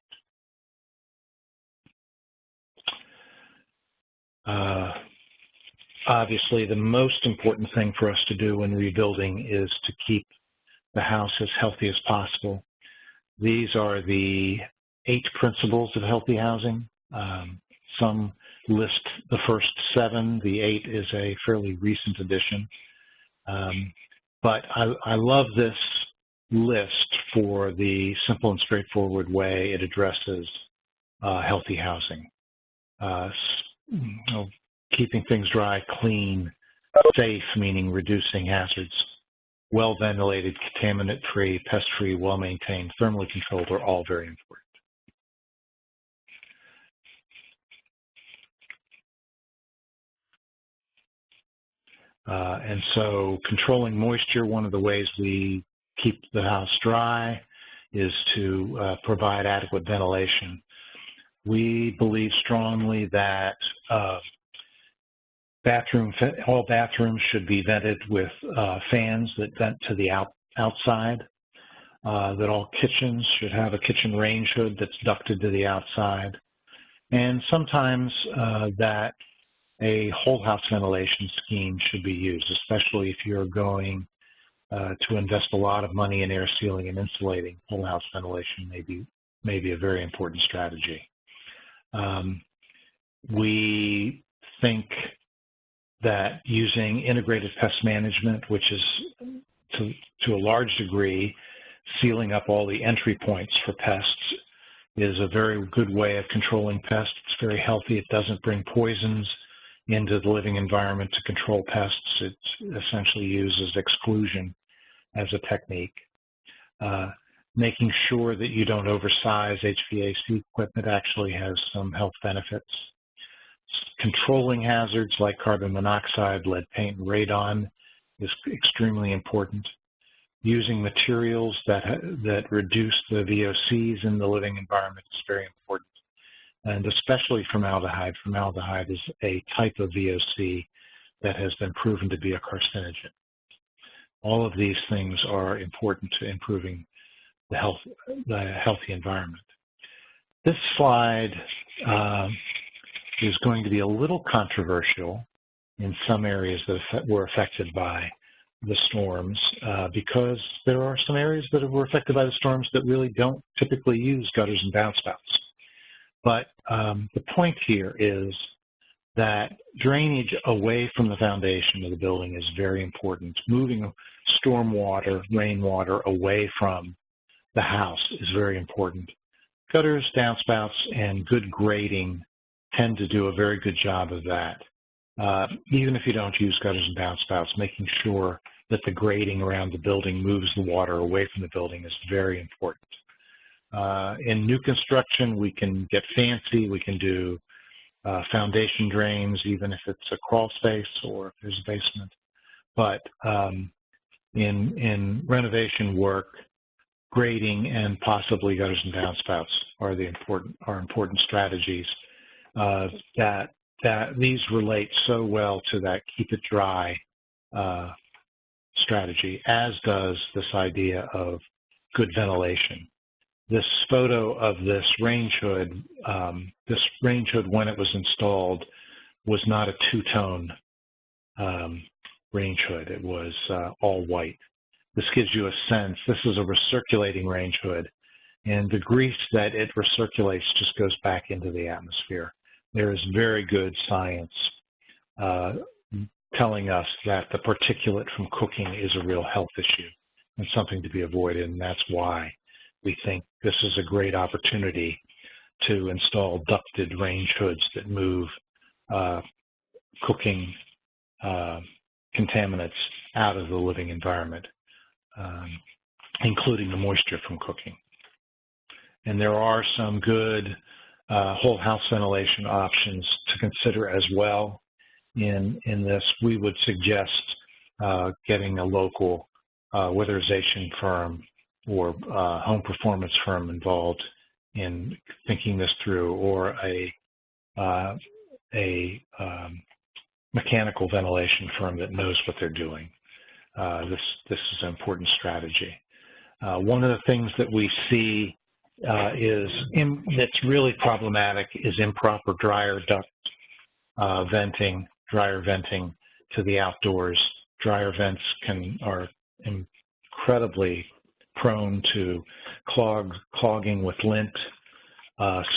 Speaker 5: Obviously, the most important thing for us to do when rebuilding is to keep the house as healthy as possible. These are the 8 principles of healthy housing. Some list the first 7. The 8 is a fairly recent addition. But I love this list for the simple and straightforward way it addresses healthy housing. Keeping things dry, clean, safe, meaning reducing hazards, well-ventilated, contaminant-free, pest-free, well-maintained, thermally controlled are all very important. And so controlling moisture, one of the ways we keep the house dry is to provide adequate ventilation. We believe strongly that all bathrooms should be vented with fans that vent to the outside, that all kitchens should have a kitchen range hood that's ducted to the outside, and sometimes that a whole house ventilation scheme should be used, especially if you're going to invest a lot of money in air sealing and insulating. Whole house ventilation may be a very important strategy. We think that using integrated pest management, which is to a large degree sealing up all the entry points for pests, is a very good way of controlling pests. It's very healthy. It doesn't bring poisons into the living environment to control pests. It essentially uses exclusion as a technique. Making sure that you don't oversize HVAC equipment actually has some health benefits. Controlling hazards like carbon monoxide, lead paint, and radon is extremely important. Using materials that reduce the VOCs in the living environment is very important, and especially formaldehyde. Formaldehyde is a type of VOC that has been proven to be a carcinogen. All of these things are important to improving the healthy environment. This slide is going to be a little controversial in some areas that were affected by the storms because there are some areas that were affected by the storms that really don't typically use gutters and downspouts. But the point here is that drainage away from the foundation of the building is very important. Moving storm water, rainwater away from the house is very important. Gutters, downspouts, and good grading tend to do a very good job of that. Even if you don't use gutters and downspouts, making sure that the grading around the building moves the water away from the building is very important. In new construction, we can get fancy. We can do foundation drains, even if it's a crawl space or if there's a basement. But in renovation work, grading and possibly gutters and downspouts are important strategies that that these relate so well to that keep it dry strategy, as does this idea of good ventilation. This photo of this range hood when it was installed was not a two-tone range hood. It was all white. This gives you a sense. This is a recirculating range hood, and the grease that it recirculates just goes back into the atmosphere. There is very good science telling us that the particulate from cooking is a real health issue and something to be avoided, and that's why we think this is a great opportunity to install ducted range hoods that move cooking contaminants out of the living environment, including the moisture from cooking. And there are some good whole house ventilation options to consider as well. In this, we would suggest getting a local weatherization firm or home performance firm involved in thinking this through, or a mechanical ventilation firm that knows what they're doing. This is an important strategy. One of the things that we see that's really problematic is improper dryer venting to the outdoors. Dryer vents are incredibly prone to clogging with lint.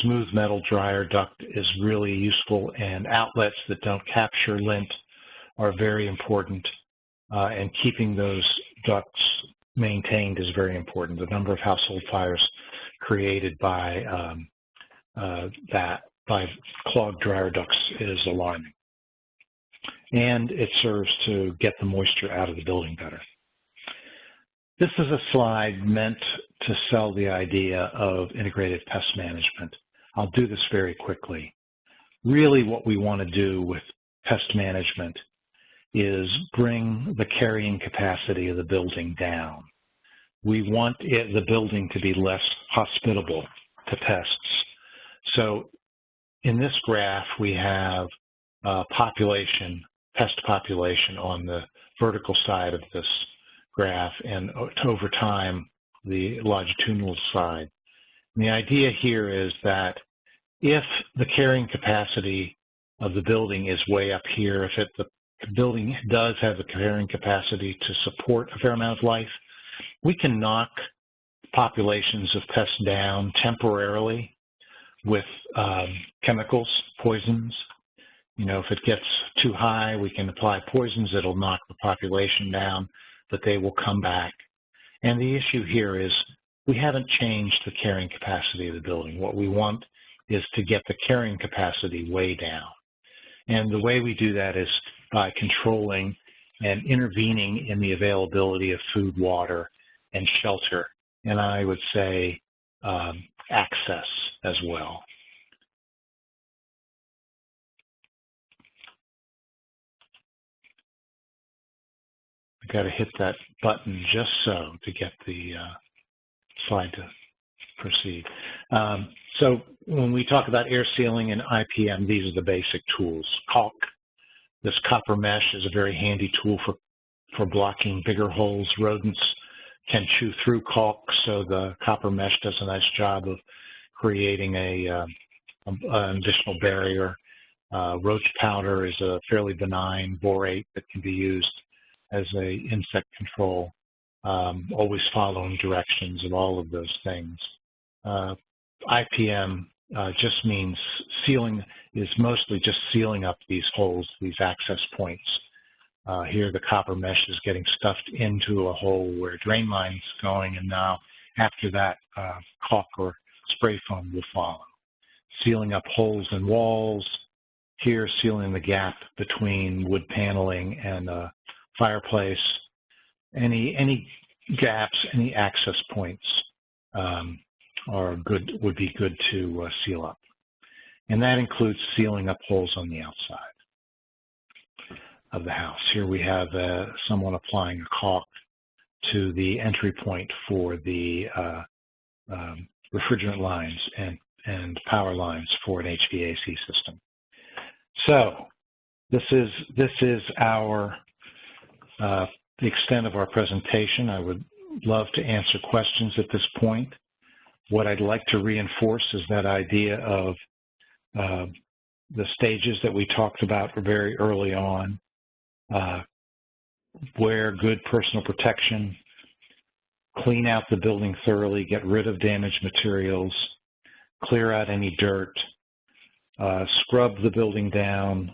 Speaker 5: Smooth metal dryer duct is really useful, and outlets that don't capture lint are very important, and keeping those ducts maintained is very important. The number of household fires created by clogged dryer ducts is alarming, and it serves to get the moisture out of the building better. This is a slide meant to sell the idea of integrated pest management. I'll do this very quickly. Really what we want to do with pest management is bring the carrying capacity of the building down. We want the building to be less hospitable to pests. So in this graph, we have pest population on the vertical side of this graph, and over time, the longitudinal side. And the idea here is that if the carrying capacity of the building is way up here, if the building does have the carrying capacity to support a fair amount of life, we can knock populations of pests down temporarily with chemicals, poisons. You know, if it gets too high, we can apply poisons that'll knock the population down, but they will come back. And the issue here is we haven't changed the carrying capacity of the building. What we want is to get the carrying capacity way down. And the way we do that is by controlling and intervening in the availability of food, water, and shelter. And I would say access as well. I got to hit that button just so to get the slide to proceed. So when we talk about air sealing and IPM, these are the basic tools. Caulk, this copper mesh is a very handy tool for blocking bigger holes. Rodents can chew through caulk, so the copper mesh does a nice job of creating an additional barrier. Roach powder is a fairly benign borate that can be used as an insect control, always following directions of all of those things. IPM just means sealing, is mostly just sealing up these holes, these access points. Here the copper mesh is getting stuffed into a hole where a drain line's going, and now after that caulk or spray foam will follow. Sealing up holes in walls, here sealing the gap between wood paneling and fireplace. Any gaps, any access points would be good to seal up. And that includes sealing up holes on the outside of the house. Here we have someone applying a caulk to the entry point for the refrigerant lines and power lines for an HVAC system. So this is our the extent of our presentation. I would love to answer questions at this point. What I'd like to reinforce is that idea of the stages that we talked about very early on. Wear good personal protection, clean out the building thoroughly, get rid of damaged materials, clear out any dirt, scrub the building down,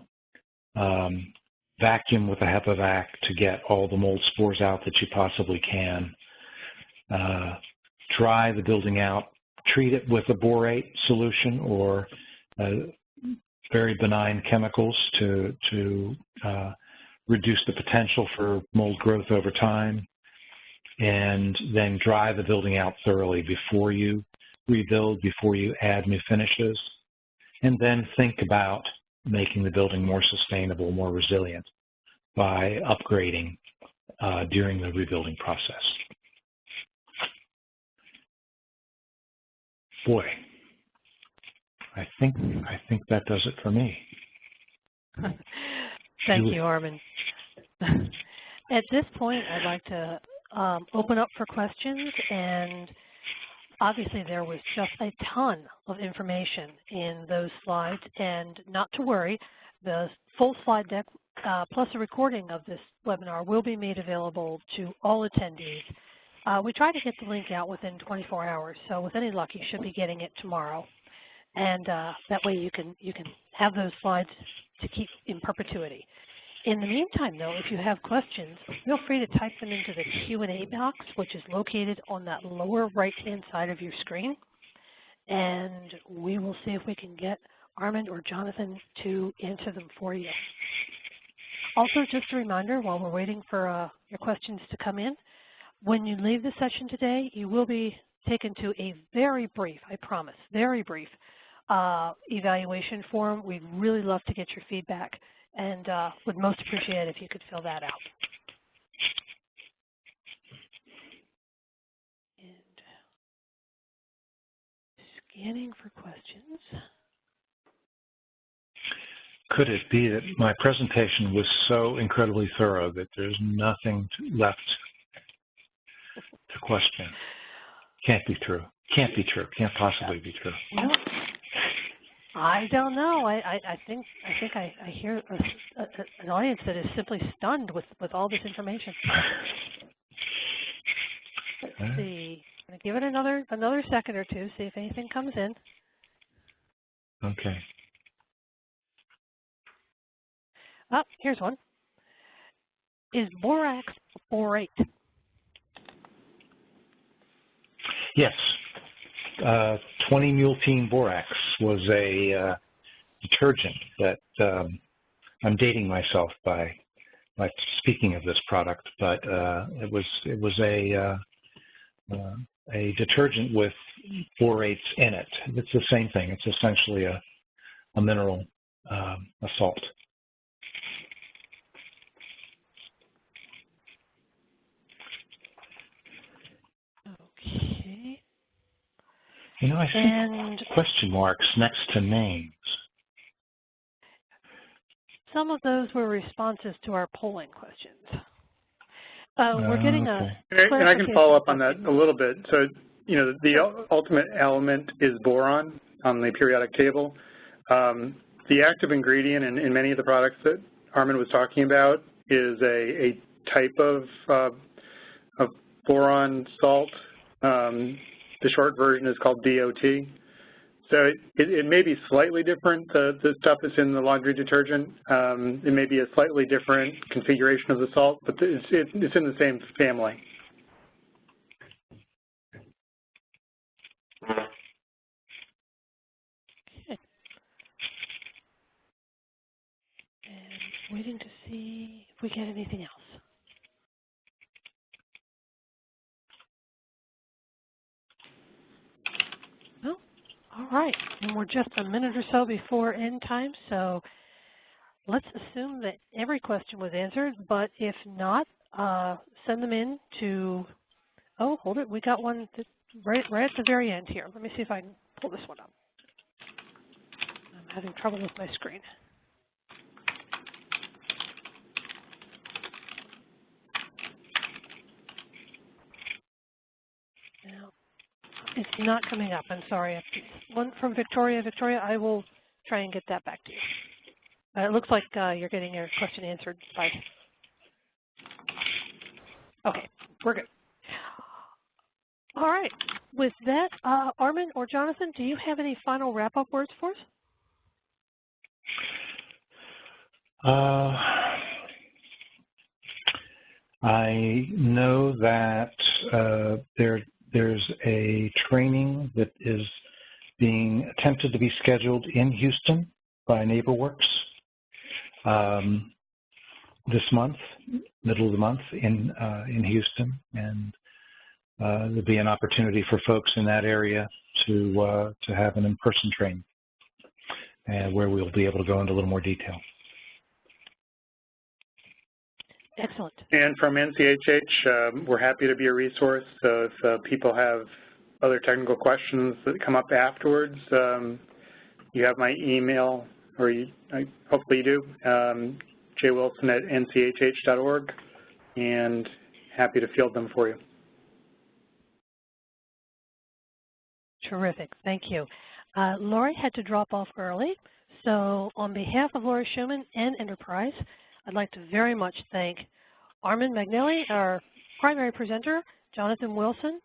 Speaker 5: vacuum with a HEPA-vac to get all the mold spores out that you possibly can, dry the building out, treat it with a borate solution or very benign chemicals to reduce the potential for mold growth over time, and then dry the building out thoroughly before you rebuild, before you add new finishes, and then think about making the building more sustainable, more resilient by upgrading during the rebuilding process. Boy, I think that does it for me.
Speaker 1: Thank you, Armin. At this point, I'd like to open up for questions, and obviously there was just a ton of information in those slides, and not to worry, the full slide deck plus a recording of this webinar will be made available to all attendees. We try to get the link out within 24 hours, so with any luck, you should be getting it tomorrow. And that way you can have those slides to keep in perpetuity. In the meantime, though, if you have questions, feel free to type them into the Q&A box, which is located on that lower right-hand side of your screen. And we will see if we can get Armin or Jonathan to answer them for you. Also, just a reminder, while we're waiting for your questions to come in, when you leave the session today, you will be taken to a very brief, I promise, very brief evaluation form. We'd really love to get your feedback, and would most appreciate it if you could fill that out. And scanning for questions.
Speaker 5: Could it be that my presentation was so incredibly thorough that there's nothing left to question? Can't be true. Can't be true. Can't possibly be true.
Speaker 1: Well, I don't know. I think I hear an audience that is simply stunned with all this information. Let's see. I'm gonna give it another second or two, see if anything comes in.
Speaker 5: Okay.
Speaker 1: Oh, here's one. Is borax borate?
Speaker 5: Yes. 20-multene borax was a detergent that I'm dating myself by speaking of this product, but it was a detergent with borates in it. It's the same thing. It's essentially a mineral, a salt.
Speaker 1: Okay.
Speaker 5: You know, I think question marks next to names.
Speaker 1: Some of those were responses to our polling questions. We're getting
Speaker 5: okay.
Speaker 3: And I can follow up on that a little bit. So, you know, the ultimate element is boron on the periodic table. The active ingredient in many of the products that Armin was talking about is a type of boron salt. The short version is called DOT. So it may be slightly different, the stuff that's in the laundry detergent. It may be a slightly different configuration of the salt, but it's in the same family.
Speaker 1: Okay. And waiting to see if we get anything else. All right, and we're just a minute or so before end time, so let's assume that every question was answered, but if not, send them in to, oh, hold it, we got one right at the very end here. Let me see if I can pull this one up. I'm having trouble with my screen. It's not coming up. I'm sorry. One from Victoria. Victoria, I will try and get that back to you. It looks like you're getting your question answered by. Okay, we're good. All right. With that, Armin or Jonathan, do you have any final wrap-up words for us?
Speaker 5: I know that there's a training that is being attempted to be scheduled in Houston by NeighborWorks this month, middle of the month in Houston, and there'll be an opportunity for folks in that area to have an in-person training, where we'll be able to go into a little more detail.
Speaker 1: Excellent.
Speaker 3: And from NCHH, we're happy to be a resource. So if people have other technical questions that come up afterwards, you have my email, or hopefully you do, jwilson@nchh.org, and happy to field them for you.
Speaker 1: Terrific. Thank you. Lori had to drop off early, so on behalf of Lori Schumann and Enterprise, I'd like to very much thank Armin Magnelli, our primary presenter, Jonathan Wilson,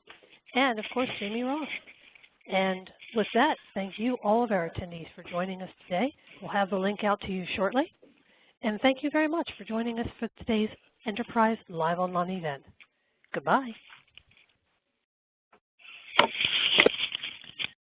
Speaker 1: and of course, Jamie Ross. And with that, thank you all of our attendees for joining us today. We'll have the link out to you shortly. And thank you very much for joining us for today's Enterprise Live Online event. Goodbye.